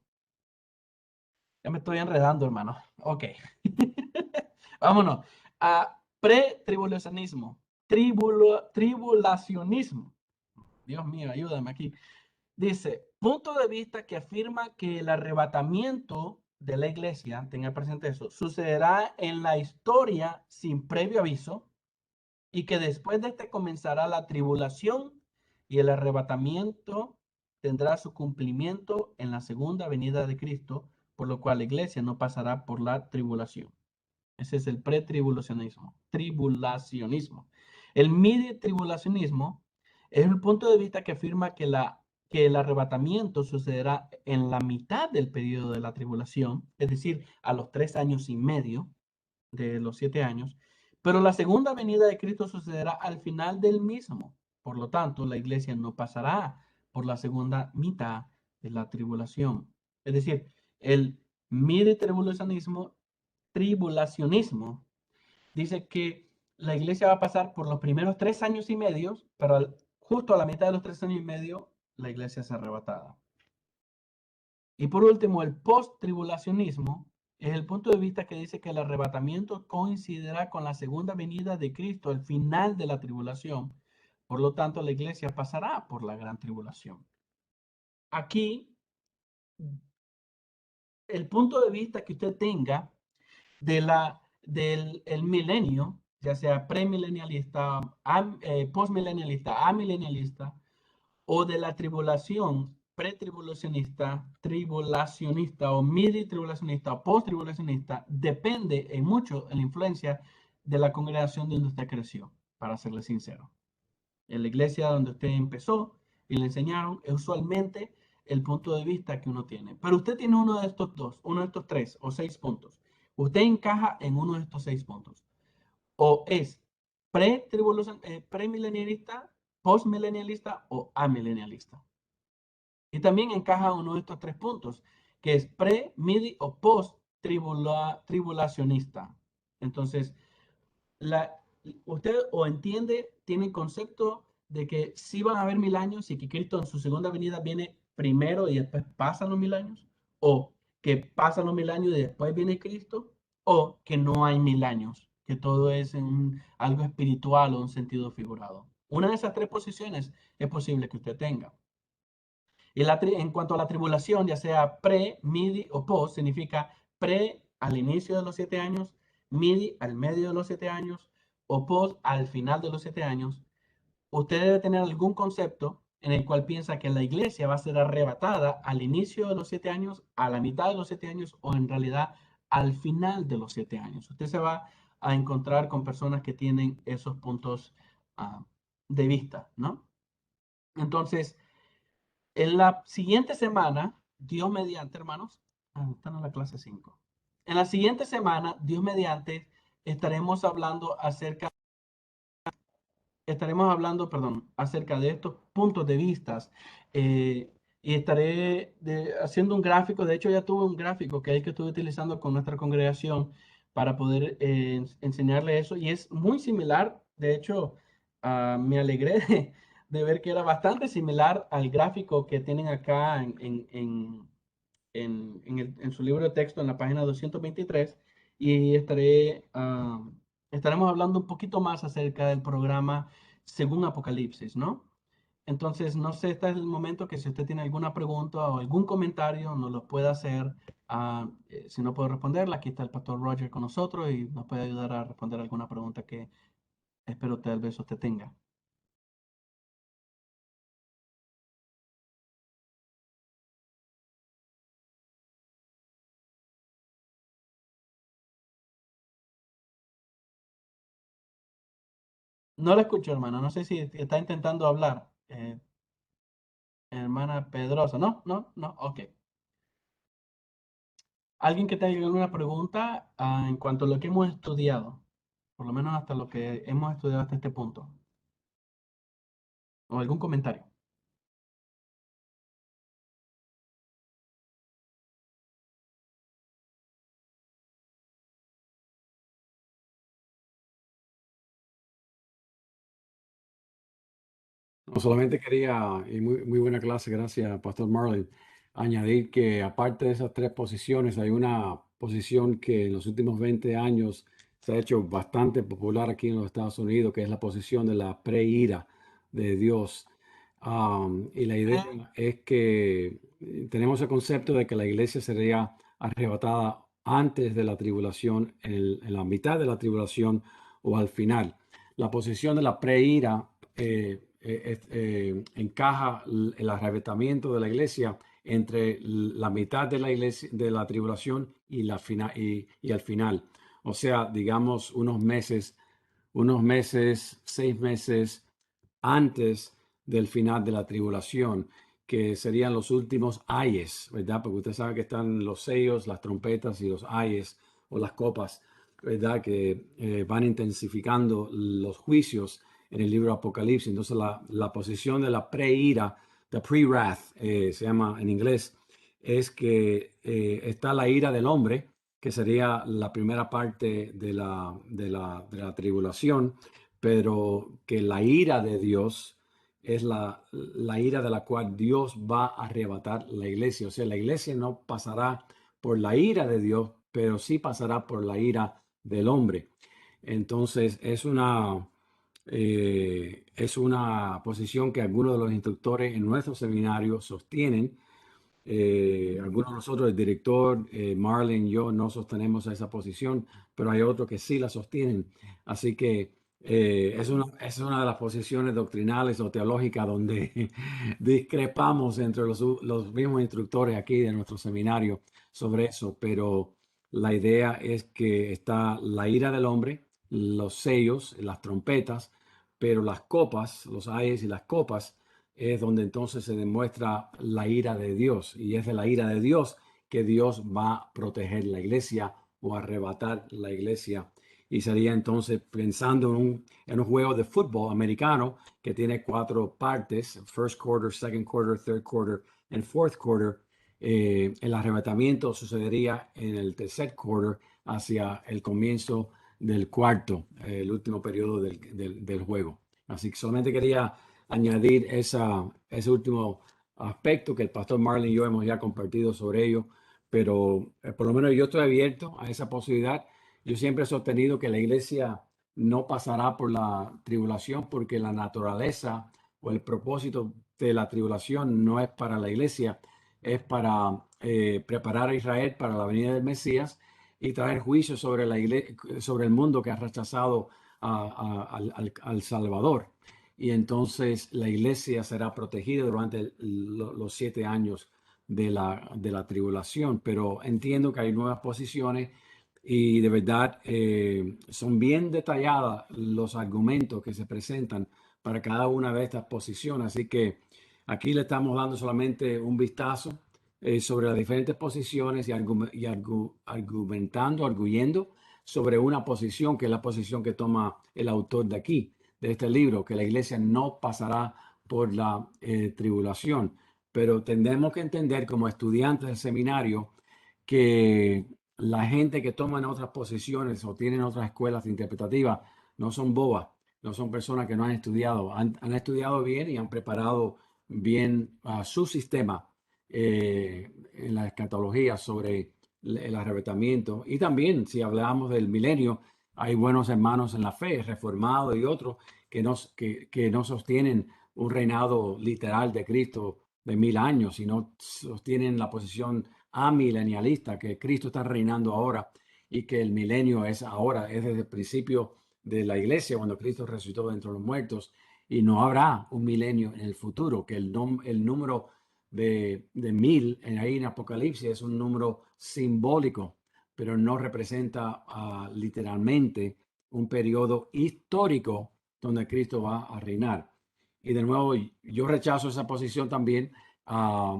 Ya me estoy enredando, hermano. Ok. Vámonos. A pretribulacionismo, tribulacionismo. Dios mío, ayúdame aquí. Dice, punto de vista que afirma que el arrebatamiento de la iglesia, tenga presente eso, sucederá en la historia sin previo aviso y que después de este comenzará la tribulación y el arrebatamiento tendrá su cumplimiento en la segunda venida de Cristo, por lo cual la iglesia no pasará por la tribulación. Ese es el pretribulacionismo, tribulacionismo. El midi-tribulacionismo es el punto de vista que afirma que el arrebatamiento sucederá en la mitad del periodo de la tribulación, es decir, a los 3 años y medio de los 7 años, pero la segunda venida de Cristo sucederá al final del mismo. Por lo tanto, la iglesia no pasará por la segunda mitad de la tribulación. Es decir, el midi-tribulacionismo dice que la iglesia va a pasar por los primeros 3 años y medio, pero justo a la mitad de los 3 años y medio, la iglesia es arrebatada. Y por último, el post-tribulacionismo es el punto de vista que dice que el arrebatamiento coincidirá con la segunda venida de Cristo al final de la tribulación. Por lo tanto, la iglesia pasará por la gran tribulación. Aquí, el punto de vista que usted tenga del el milenio, ya sea premilenialista, postmilenialista, amilenialista, o de la tribulación pretribulacionista, tribulacionista o midi-tribulacionista o post-tribulacionista, depende en mucho de la influencia de la congregación donde usted creció, para serle sincero. En la iglesia donde usted empezó y le enseñaron, es usualmente el punto de vista que uno tiene. Pero usted tiene uno de estos dos, uno de estos 3 o 6 puntos. Usted encaja en uno de estos 6 puntos. O es premilenialista, postmilenialista o amilenialista. Y también encaja uno de estos 3 puntos, que es pre, midi o post-tribulacionista. Entonces, usted o entiende, tiene concepto de que sí van a haber 1000 años y que Cristo en su segunda venida viene primero y después pasan los 1000 años, o que pasan los 1000 años y después viene Cristo, o que no hay 1000 años, que todo es algo espiritual o un sentido figurado. Una de esas 3 posiciones es posible que usted tenga. Y en cuanto a la tribulación, ya sea pre, midi o post, significa pre al inicio de los 7 años, midi al medio de los 7 años o post al final de los 7 años. Usted debe tener algún concepto en el cual piensa que la iglesia va a ser arrebatada al inicio de los 7 años, a la mitad de los 7 años o en realidad al final de los 7 años. Usted se va a encontrar con personas que tienen esos puntos de vista, ¿no? Entonces, en la siguiente semana, Dios mediante, hermanos, están en la clase 5. En la siguiente semana, Dios mediante, estaremos hablando acerca estaremos hablando, perdón, acerca de estos puntos de vistas. eh, y estaré haciendo un gráfico. De hecho, ya tuve un gráfico que estuve utilizando con nuestra congregación para poder enseñarle eso. Y es muy similar. De hecho, me alegré de ver que era bastante similar al gráfico que tienen acá en su libro de texto en la página 223. Y estaremos hablando un poquito más acerca del programa según Apocalipsis, ¿no? Entonces, no sé, este es el momento que si usted tiene alguna pregunta o algún comentario, nos lo puede hacer. Si no puedo responderla, aquí está el pastor Roger con nosotros y nos puede ayudar a responder alguna pregunta que espero tal vez usted tenga. No la escucho, hermano. No sé si está intentando hablar. Hermana Pedrosa. No, no, no. Ok. ¿Alguien que tenga alguna pregunta en cuanto a lo que hemos estudiado? Por lo menos hasta lo que hemos estudiado hasta este punto. ¿O algún comentario? No, solamente quería, y muy buena clase, gracias, Pastor Marlin, añadir que aparte de esas tres posiciones, hay una posición que en los últimos 20 años se ha hecho bastante popular aquí en los Estados Unidos, que es la posición de la preira de Dios. Y la idea es que tenemos el concepto de que la iglesia sería arrebatada antes de la tribulación, en la mitad de la tribulación o al final. La posición de la preira encaja el arrebatamiento de la iglesia entre la mitad de la iglesia, de la tribulación y, y al final. O sea, digamos unos meses, 6 meses antes del final de la tribulación, que serían los últimos ayes, ¿verdad? Porque usted sabe que están los sellos, las trompetas y los ayes o las copas, ¿verdad? Que van intensificando los juicios en el libro Apocalipsis. Entonces la posición de la preira, the pre-wrath, se llama en inglés, es que está la ira del hombre, que sería la primera parte de la tribulación, pero que la ira de Dios es la ira de la cual Dios va a arrebatar la iglesia. O sea, la iglesia no pasará por la ira de Dios, pero sí pasará por la ira del hombre. Entonces, es una posición que algunos de los instructores en nuestro seminario sostienen. Algunos de nosotros, el director, Marlon y yo, no sostenemos esa posición, pero hay otros que sí la sostienen. Así que es una de las posiciones doctrinales o teológicas donde discrepamos entre los mismos instructores aquí de nuestro seminario sobre eso, pero la idea es que está la ira del hombre, los sellos, las trompetas, pero las copas, los ayes y las copas es donde entonces se demuestra la ira de Dios. Y es de la ira de Dios que Dios va a proteger la iglesia o arrebatar la iglesia. Y sería entonces pensando en un juego de fútbol americano que tiene 4 partes: first quarter, second quarter, third quarter and fourth quarter. El arrebatamiento sucedería en el tercer quarter hacia el comienzo del cuarto, el último periodo del juego. Así que solamente quería añadir ese último aspecto que el pastor Marlon y yo hemos ya compartido sobre ello, pero por lo menos yo estoy abierto a esa posibilidad. Yo siempre he sostenido que la iglesia no pasará por la tribulación porque la naturaleza o el propósito de la tribulación no es para la iglesia, es para preparar a Israel para la venida del Mesías y traer juicio sobre la iglesia, sobre el mundo que ha rechazado al Salvador. Y entonces la iglesia será protegida durante los 7 años de la tribulación. Pero entiendo que hay nuevas posiciones y de verdad son bien detalladas los argumentos que se presentan para cada una de estas posiciones. Así que aquí le estamos dando solamente un vistazo sobre las diferentes posiciones arguyendo sobre una posición que es la posición que toma el autor de aquí, de este libro, que la iglesia no pasará por la tribulación, pero tenemos que entender como estudiantes del seminario que la gente que toma otras posiciones o tienen otras escuelas interpretativas no son bobas, no son personas que no han estudiado, han estudiado bien y han preparado bien su sistema en la escatología sobre el arrebatamiento. Y también, si hablamos del milenio, hay buenos hermanos en la fe, reformados y otros, que no sostienen un reinado literal de Cristo de 1000 años, sino sostienen la posición amilenialista, que Cristo está reinando ahora y que el milenio es ahora, es desde el principio de la iglesia, cuando Cristo resucitó de entre los muertos, y no habrá un milenio en el futuro, que el número de 1000 ahí en Apocalipsis es un número simbólico, pero no representa literalmente un periodo histórico donde Cristo va a reinar. Y de nuevo, yo rechazo esa posición también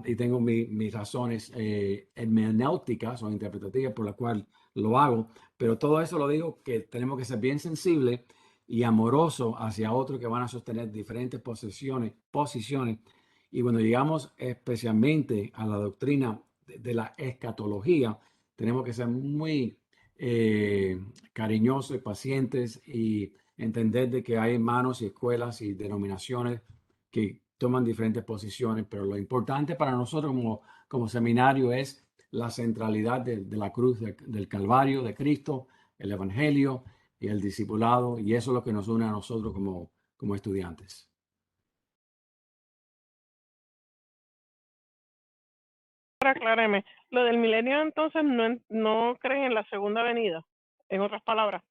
y tengo mis razones hermenéuticas o interpretativas por las cuales lo hago, pero todo eso lo digo que tenemos que ser bien sensibles y amorosos hacia otros que van a sostener diferentes posiciones. Y cuando llegamos especialmente a la doctrina de la escatología, tenemos que ser muy eh, cariñosos y pacientes y entender de que hay hermanos y escuelas y denominaciones que toman diferentes posiciones, pero lo importante para nosotros como seminario es la centralidad de la cruz del Calvario de Cristo, el Evangelio y el discipulado, y eso es lo que nos une a nosotros como estudiantes. Ahora acláreme, lo del milenio entonces no creen en la segunda venida, en otras palabras,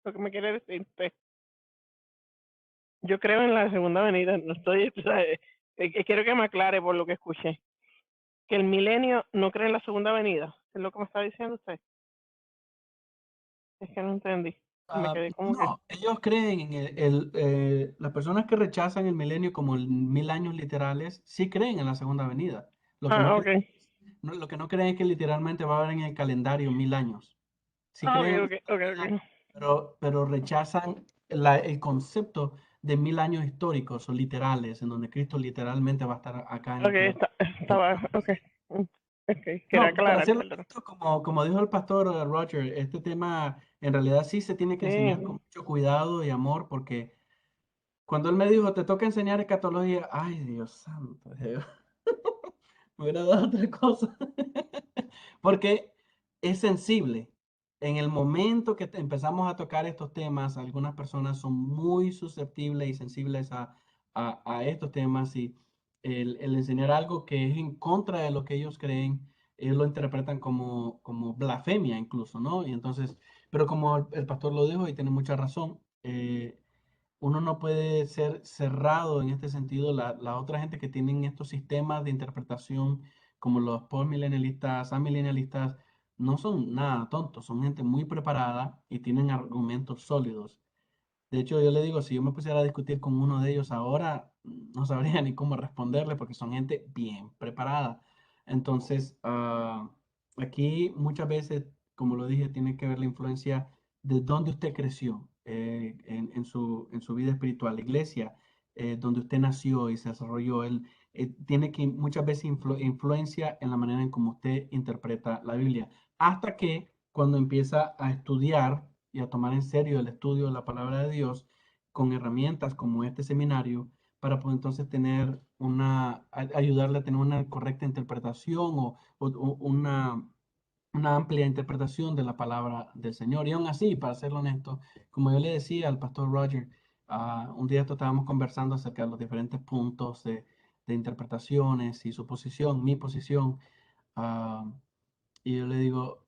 lo que me quiere decir usted. Yo creo en la segunda venida, no estoy, quiero que me aclare por lo que escuché, que el milenio no cree en la segunda venida, es lo que me está diciendo usted. Es que no entendí, me quedé como que... No, ellos creen en las personas que rechazan el milenio como el 1000 años literales, sí creen en la segunda venida. Lo que no Ok, creen, lo que no creen es que literalmente va a haber en el calendario 1000 años. Sí creen, ok. pero rechazan el concepto de 1000 años históricos o literales, en donde Cristo literalmente va a estar acá en la Ok, tierra. estaba, ok. Ok, quería No, para aclarar, ser perdón. honesto, como dijo el pastor Roger, este tema en realidad sí se tiene que enseñar Sí, con mucho cuidado y amor, porque cuando él me dijo, te toca enseñar escatología, ay, Dios santo, me hubiera dado otra cosa. Porque es sensible. En el momento que empezamos a tocar estos temas, algunas personas son muy susceptibles y sensibles a estos temas y el enseñar algo que es en contra de lo que ellos creen, ellos lo interpretan como blasfemia incluso, ¿no? Y entonces, pero como el pastor lo dijo y tiene mucha razón, uno no puede ser cerrado en este sentido. La otra gente que tienen estos sistemas de interpretación, como los postmilenialistas, amilenialistas, no son nada tontos, son gente muy preparada y tienen argumentos sólidos. De hecho, yo le digo, si yo me pusiera a discutir con uno de ellos ahora, no sabría ni cómo responderle porque son gente bien preparada. Entonces, aquí muchas veces, como lo dije, tiene que ver la influencia de dónde usted creció en su vida espiritual, la iglesia, donde usted nació y se desarrolló. Él tiene que muchas veces influencia en la manera en cómo usted interpreta la Biblia, hasta que cuando empieza a estudiar y a tomar en serio el estudio de la palabra de Dios con herramientas como este seminario para poder entonces ayudarle a tener una correcta interpretación o una amplia interpretación de la palabra del Señor. Y aún así, para ser honesto, como yo le decía al pastor Roger, un día estábamos conversando acerca de los diferentes puntos de interpretaciones y su posición, mi posición. ah, y yo le digo,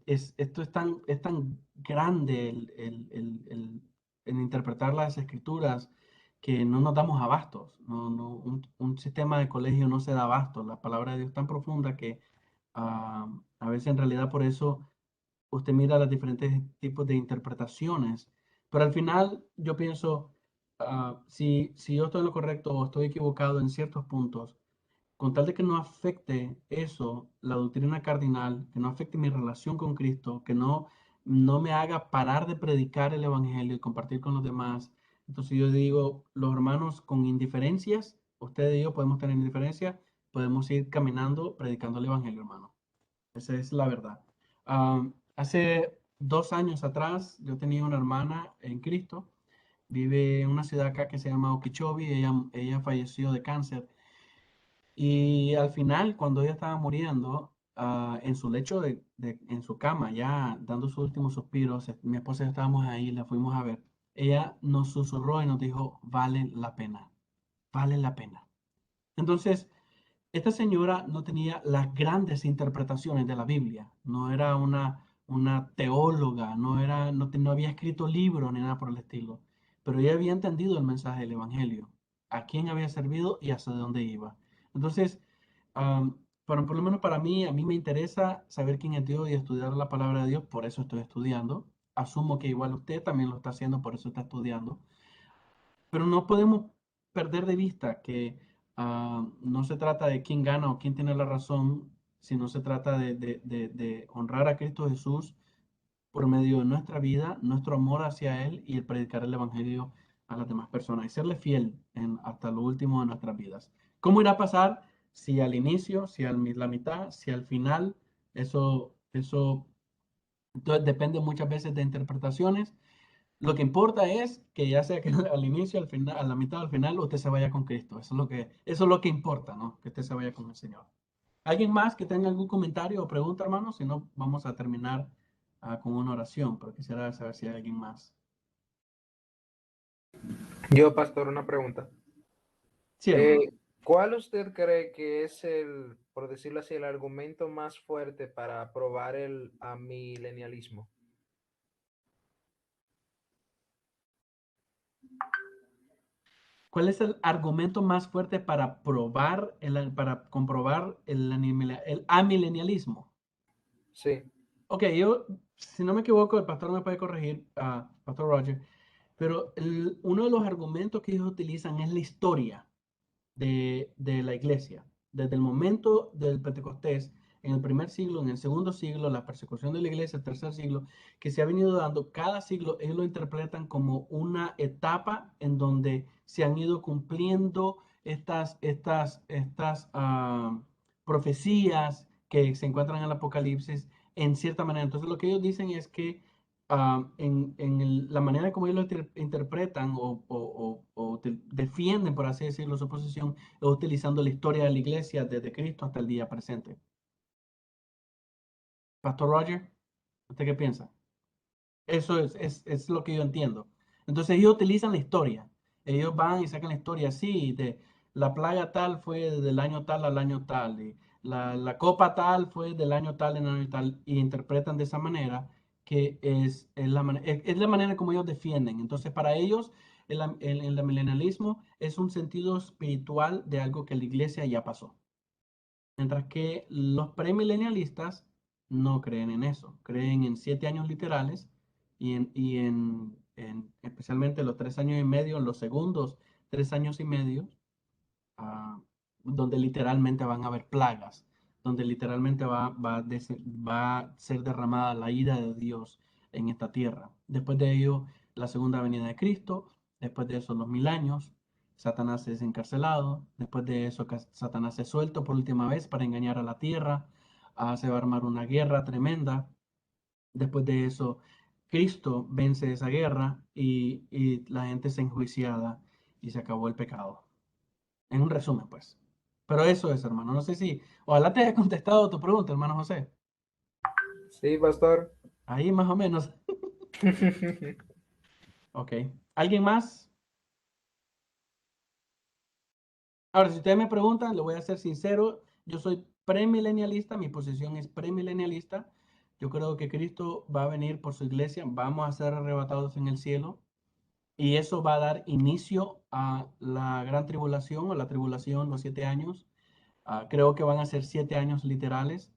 esto es tan grande en interpretar las escrituras que no nos damos abastos. Un sistema de colegio no se da abasto. La palabra de Dios es tan profunda que a veces en realidad por eso usted mira los diferentes tipos de interpretaciones. Pero al final yo pienso, si yo estoy en lo correcto o estoy equivocado en ciertos puntos, con tal de que no afecte eso, la doctrina cardinal, que no afecte mi relación con Cristo, que no me haga parar de predicar el Evangelio y compartir con los demás, Entonces yo digo, los hermanos con indiferencias, ustedes y yo podemos tener indiferencia, podemos ir caminando predicando el evangelio, hermano. Esa es la verdad. Hace 2 años atrás yo tenía una hermana en Cristo, vive en una ciudad acá que se llama Okeechobee, ella falleció de cáncer. Y al final, cuando ella estaba muriendo, en su lecho, en su cama, ya dando sus últimos suspiros, mi esposa y yo estábamos ahí, la fuimos a ver. Ella nos susurró y nos dijo, vale la pena, vale la pena. Entonces, esta señora no tenía las grandes interpretaciones de la Biblia, no era una teóloga, no había escrito libros ni nada por el estilo, pero ella había entendido el mensaje del Evangelio, a quién había servido y hacia dónde iba. Entonces, por lo menos para mí, a mí me interesa saber quién es Dios y estudiar la palabra de Dios, por eso estoy estudiando. Asumo que igual usted también lo está haciendo, por eso está estudiando. Pero no podemos perder de vista que no se trata de quién gana o quién tiene la razón, sino se trata de honrar a Cristo Jesús por medio de nuestra vida, nuestro amor hacia Él y el predicar el Evangelio a las demás personas y serle fiel hasta lo último de nuestras vidas. ¿Cómo irá a pasar? Si al inicio, si a la mitad, si al final, eso entonces, depende muchas veces de interpretaciones. Lo que importa es que ya sea que al inicio, al final, a la mitad o al final, usted se vaya con Cristo. Eso es lo que importa, ¿no? Que usted se vaya con el Señor. ¿Alguien más que tenga algún comentario o pregunta, hermano? Si no, vamos a terminar con una oración, pero quisiera saber si hay alguien más. Yo, pastor, una pregunta. Sí, hermano. ¿Cuál usted cree que es por decirlo así, el argumento más fuerte para probar el amilenialismo? ¿Cuál es el argumento más fuerte para comprobar el amilenialismo? Sí, Ok, si no me equivoco, el pastor me puede corregir, Pastor Roger, pero uno de los argumentos que ellos utilizan es la historia de la iglesia. Desde el momento del Pentecostés, en el primer siglo, en el segundo siglo, la persecución de la iglesia, el tercer siglo, que se ha venido dando, cada siglo ellos lo interpretan como una etapa en donde se han ido cumpliendo estas profecías que se encuentran en el Apocalipsis en cierta manera. Entonces lo que ellos dicen es que la manera como ellos lo interpretan o defienden, por así decirlo, su posición, es utilizando la historia de la iglesia desde Cristo hasta el día presente. Pastor Roger, ¿usted qué piensa? Eso es lo que yo entiendo. Entonces ellos utilizan la historia. Ellos van y sacan la historia así, de la plaga tal fue del año tal al año tal, y la copa tal fue del año tal en año tal, y interpretan de esa manera que es la manera como ellos defienden. Entonces para ellos el milenialismo es un sentido espiritual de algo que la iglesia ya pasó. Mientras que los premilenialistas no creen en eso, creen en 7 años literales y en especialmente los 3 años y medio, en los segundos 3 años y medio, ah, donde literalmente van a haber plagas, donde literalmente va a ser derramada la ira de Dios en esta tierra. Después de ello, la segunda venida de Cristo, después de eso los 1000 años, Satanás es encarcelado, después de eso Satanás es suelto por última vez para engañar a la tierra, se va a armar una guerra tremenda, después de eso Cristo vence esa guerra y la gente es enjuiciada y se acabó el pecado. En un resumen, pues. Pero eso es, hermano. No sé si, ojalá te haya contestado tu pregunta, hermano José. sí, pastor. Ahí más o menos. Ok. ¿Alguien más? Ahora, si ustedes me preguntan, le voy a ser sincero. Yo soy premilenialista, mi posición es premilenialista. Yo creo que Cristo va a venir por su iglesia, vamos a ser arrebatados en el cielo y eso va a dar inicio a la gran tribulación o la tribulación, los 7 años. Creo que van a ser 7 años literales.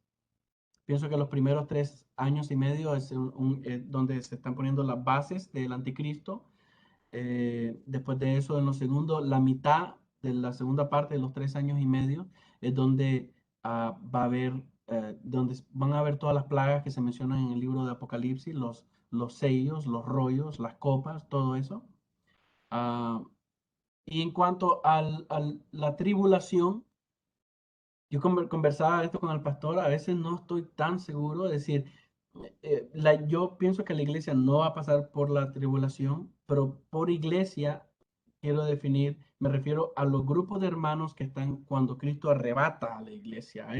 Pienso que los primeros 3 años y medio es donde se están poniendo las bases del anticristo. Después de eso, en los segundos, la mitad de la segunda parte de los 3 años y medio es donde va a haber, donde van a haber todas las plagas que se mencionan en el libro de Apocalipsis, los sellos, los rollos, las copas, todo eso. Ah, y en cuanto la tribulación, yo conversaba esto con el pastor, a veces no estoy tan seguro, es decir, yo pienso que la iglesia no va a pasar por la tribulación, pero por iglesia quiero definir, me refiero a los grupos de hermanos que están cuando Cristo arrebata a la iglesia, a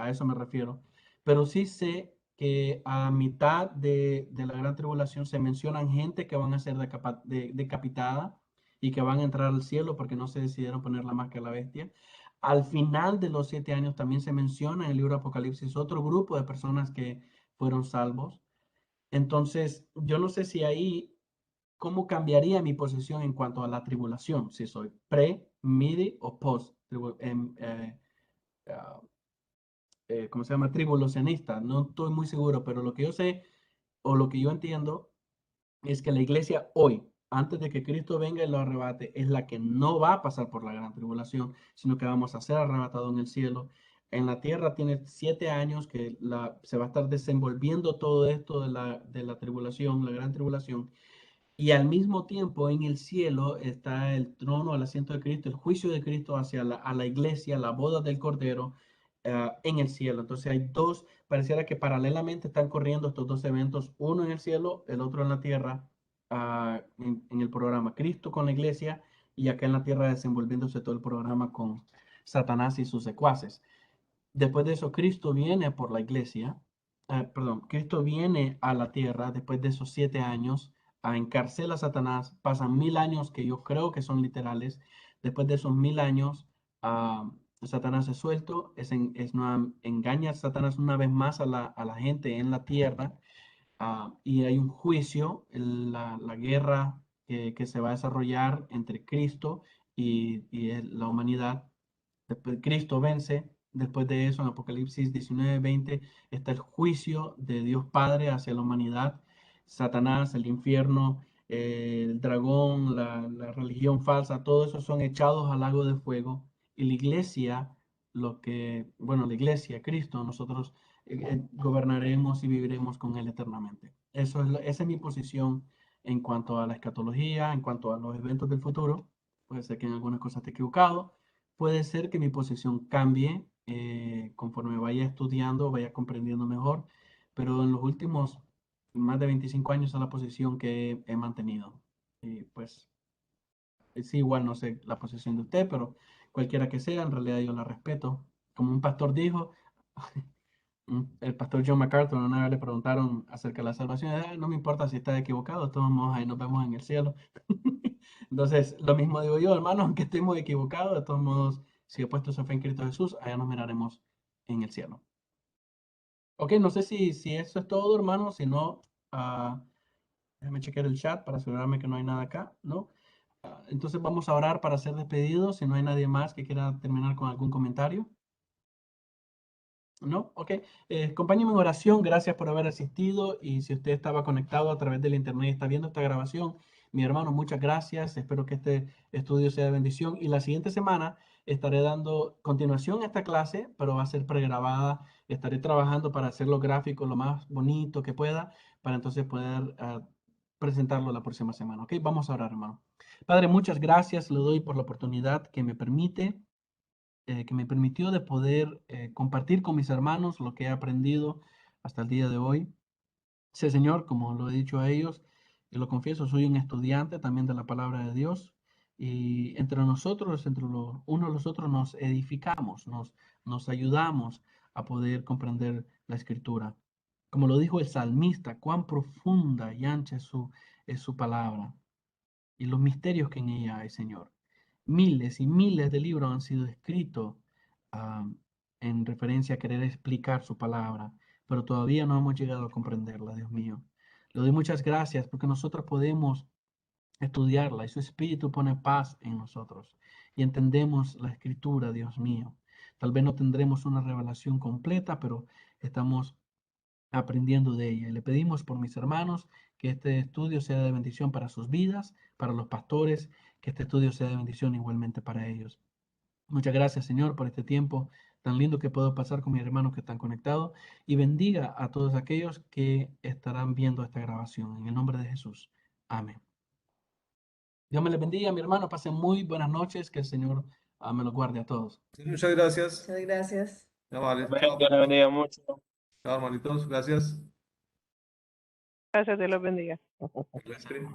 eso me refiero. Pero sí sé que a mitad de la gran tribulación se mencionan gente que van a ser decapitada y que van a entrar al cielo porque no se decidieron poner la máscara a la bestia. Al final de los 7 años también se menciona en el libro de Apocalipsis otro grupo de personas que fueron salvos. Entonces, yo no sé si ahí, ¿cómo cambiaría mi posición en cuanto a la tribulación? Si soy pre, midi o post, ah, ¿cómo se llama? Tribulacionista. No estoy muy seguro, pero lo que yo sé o lo que yo entiendo es que la iglesia hoy, antes de que Cristo venga y lo arrebate, es la que no va a pasar por la gran tribulación, sino que vamos a ser arrebatados en el cielo. En la tierra tiene 7 años que se va a estar desenvolviendo todo esto de la tribulación, la gran tribulación. Y al mismo tiempo en el cielo está el trono, el asiento de Cristo, el juicio de Cristo hacia a la iglesia, la boda del Cordero en el cielo. Entonces hay dos, pareciera que paralelamente están corriendo estos dos eventos, uno en el cielo, el otro en la tierra, en el programa Cristo con la iglesia y acá en la tierra desenvolviéndose todo el programa con Satanás y sus secuaces. Después de eso, Cristo viene por la iglesia, perdón, Cristo viene a la tierra después de esos 7 años, encarcela a Satanás, pasan 1000 años que yo creo que son literales. Después de esos 1000 años, ah, Satanás es suelto, engaña a Satanás una vez más a la gente en la tierra, y hay un juicio, la guerra que se va a desarrollar entre Cristo y la humanidad. Después Cristo vence. Después de eso, en Apocalipsis 19:20, está el juicio de Dios Padre hacia la humanidad. Satanás, el infierno, el dragón, la religión falsa, todo eso son echados al lago de fuego. Y la iglesia, bueno, la iglesia, Cristo, nosotros gobernaremos y viviremos con Él eternamente. Esa es mi posición en cuanto a la escatología, en cuanto a los eventos del futuro. Puede ser que en algunas cosas esté equivocado. Puede ser que mi posición cambie conforme vaya estudiando, vaya comprendiendo mejor, pero en los últimos más de 25 años es la posición que he mantenido. Y pues sí, igual no sé la posición de usted, pero cualquiera que sea, en realidad yo la respeto. Como un pastor dijo, el pastor John MacArthur, una vez le preguntaron acerca de la salvación, no me importa si está equivocado, de todos modos ahí nos vemos en el cielo. Entonces, lo mismo digo yo, hermano, aunque estemos equivocados, de todos modos, si he puesto su fe en Cristo Jesús, allá nos miraremos en el cielo. Ok, no sé si eso es todo, hermano, si no, déjame chequear el chat para asegurarme que no hay nada acá, ¿no? Entonces vamos a orar para ser despedidos, si no hay nadie más que quiera terminar con algún comentario. ¿No? Ok. Acompáñenme en oración. Gracias por haber asistido. Y si usted estaba conectado a través del internet y está viendo esta grabación, mi hermano, muchas gracias. Espero que este estudio sea de bendición. Y la siguiente semana estaré dando continuación a esta clase, pero va a ser pregrabada. Estaré trabajando para hacer los gráficos lo más bonito que pueda, para entonces poder presentarlo la próxima semana. Ok, vamos a orar, hermano. Padre, muchas gracias. Le doy por la oportunidad que me permitió de poder compartir con mis hermanos lo que he aprendido hasta el día de hoy. Sé, Señor, como lo he dicho a ellos, y lo confieso, soy un estudiante también de la palabra de Dios. Y entre nosotros, entre los unos y los otros, nos edificamos, nos ayudamos a poder comprender la escritura. Como lo dijo el salmista, cuán profunda y ancha es su palabra y los misterios que en ella hay, Señor. Miles y miles de libros han sido escritos ah, en referencia a querer explicar su palabra, pero todavía no hemos llegado a comprenderla, Dios mío. Le doy muchas gracias porque nosotros podemos estudiarla y su espíritu pone paz en nosotros y entendemos la escritura, Dios mío. Tal vez no tendremos una revelación completa, pero estamos aprendiendo de ella. Y le pedimos por mis hermanos que este estudio sea de bendición para sus vidas, para los pastores, que este estudio sea de bendición igualmente para ellos. Muchas gracias, Señor, por este tiempo tan lindo que puedo pasar con mis hermanos que están conectados y bendiga a todos aquellos que estarán viendo esta grabación. En el nombre de Jesús. Amén. Dios me les bendiga, mi hermano. Pasen muy buenas noches. Que el Señor me los guarde a todos. Sí, muchas gracias. Muchas gracias. Ya vale. Amén, Chao, Dios le bendiga mucho. chao, hermanitos. Gracias. Gracias, Dios los bendiga. Silvestre.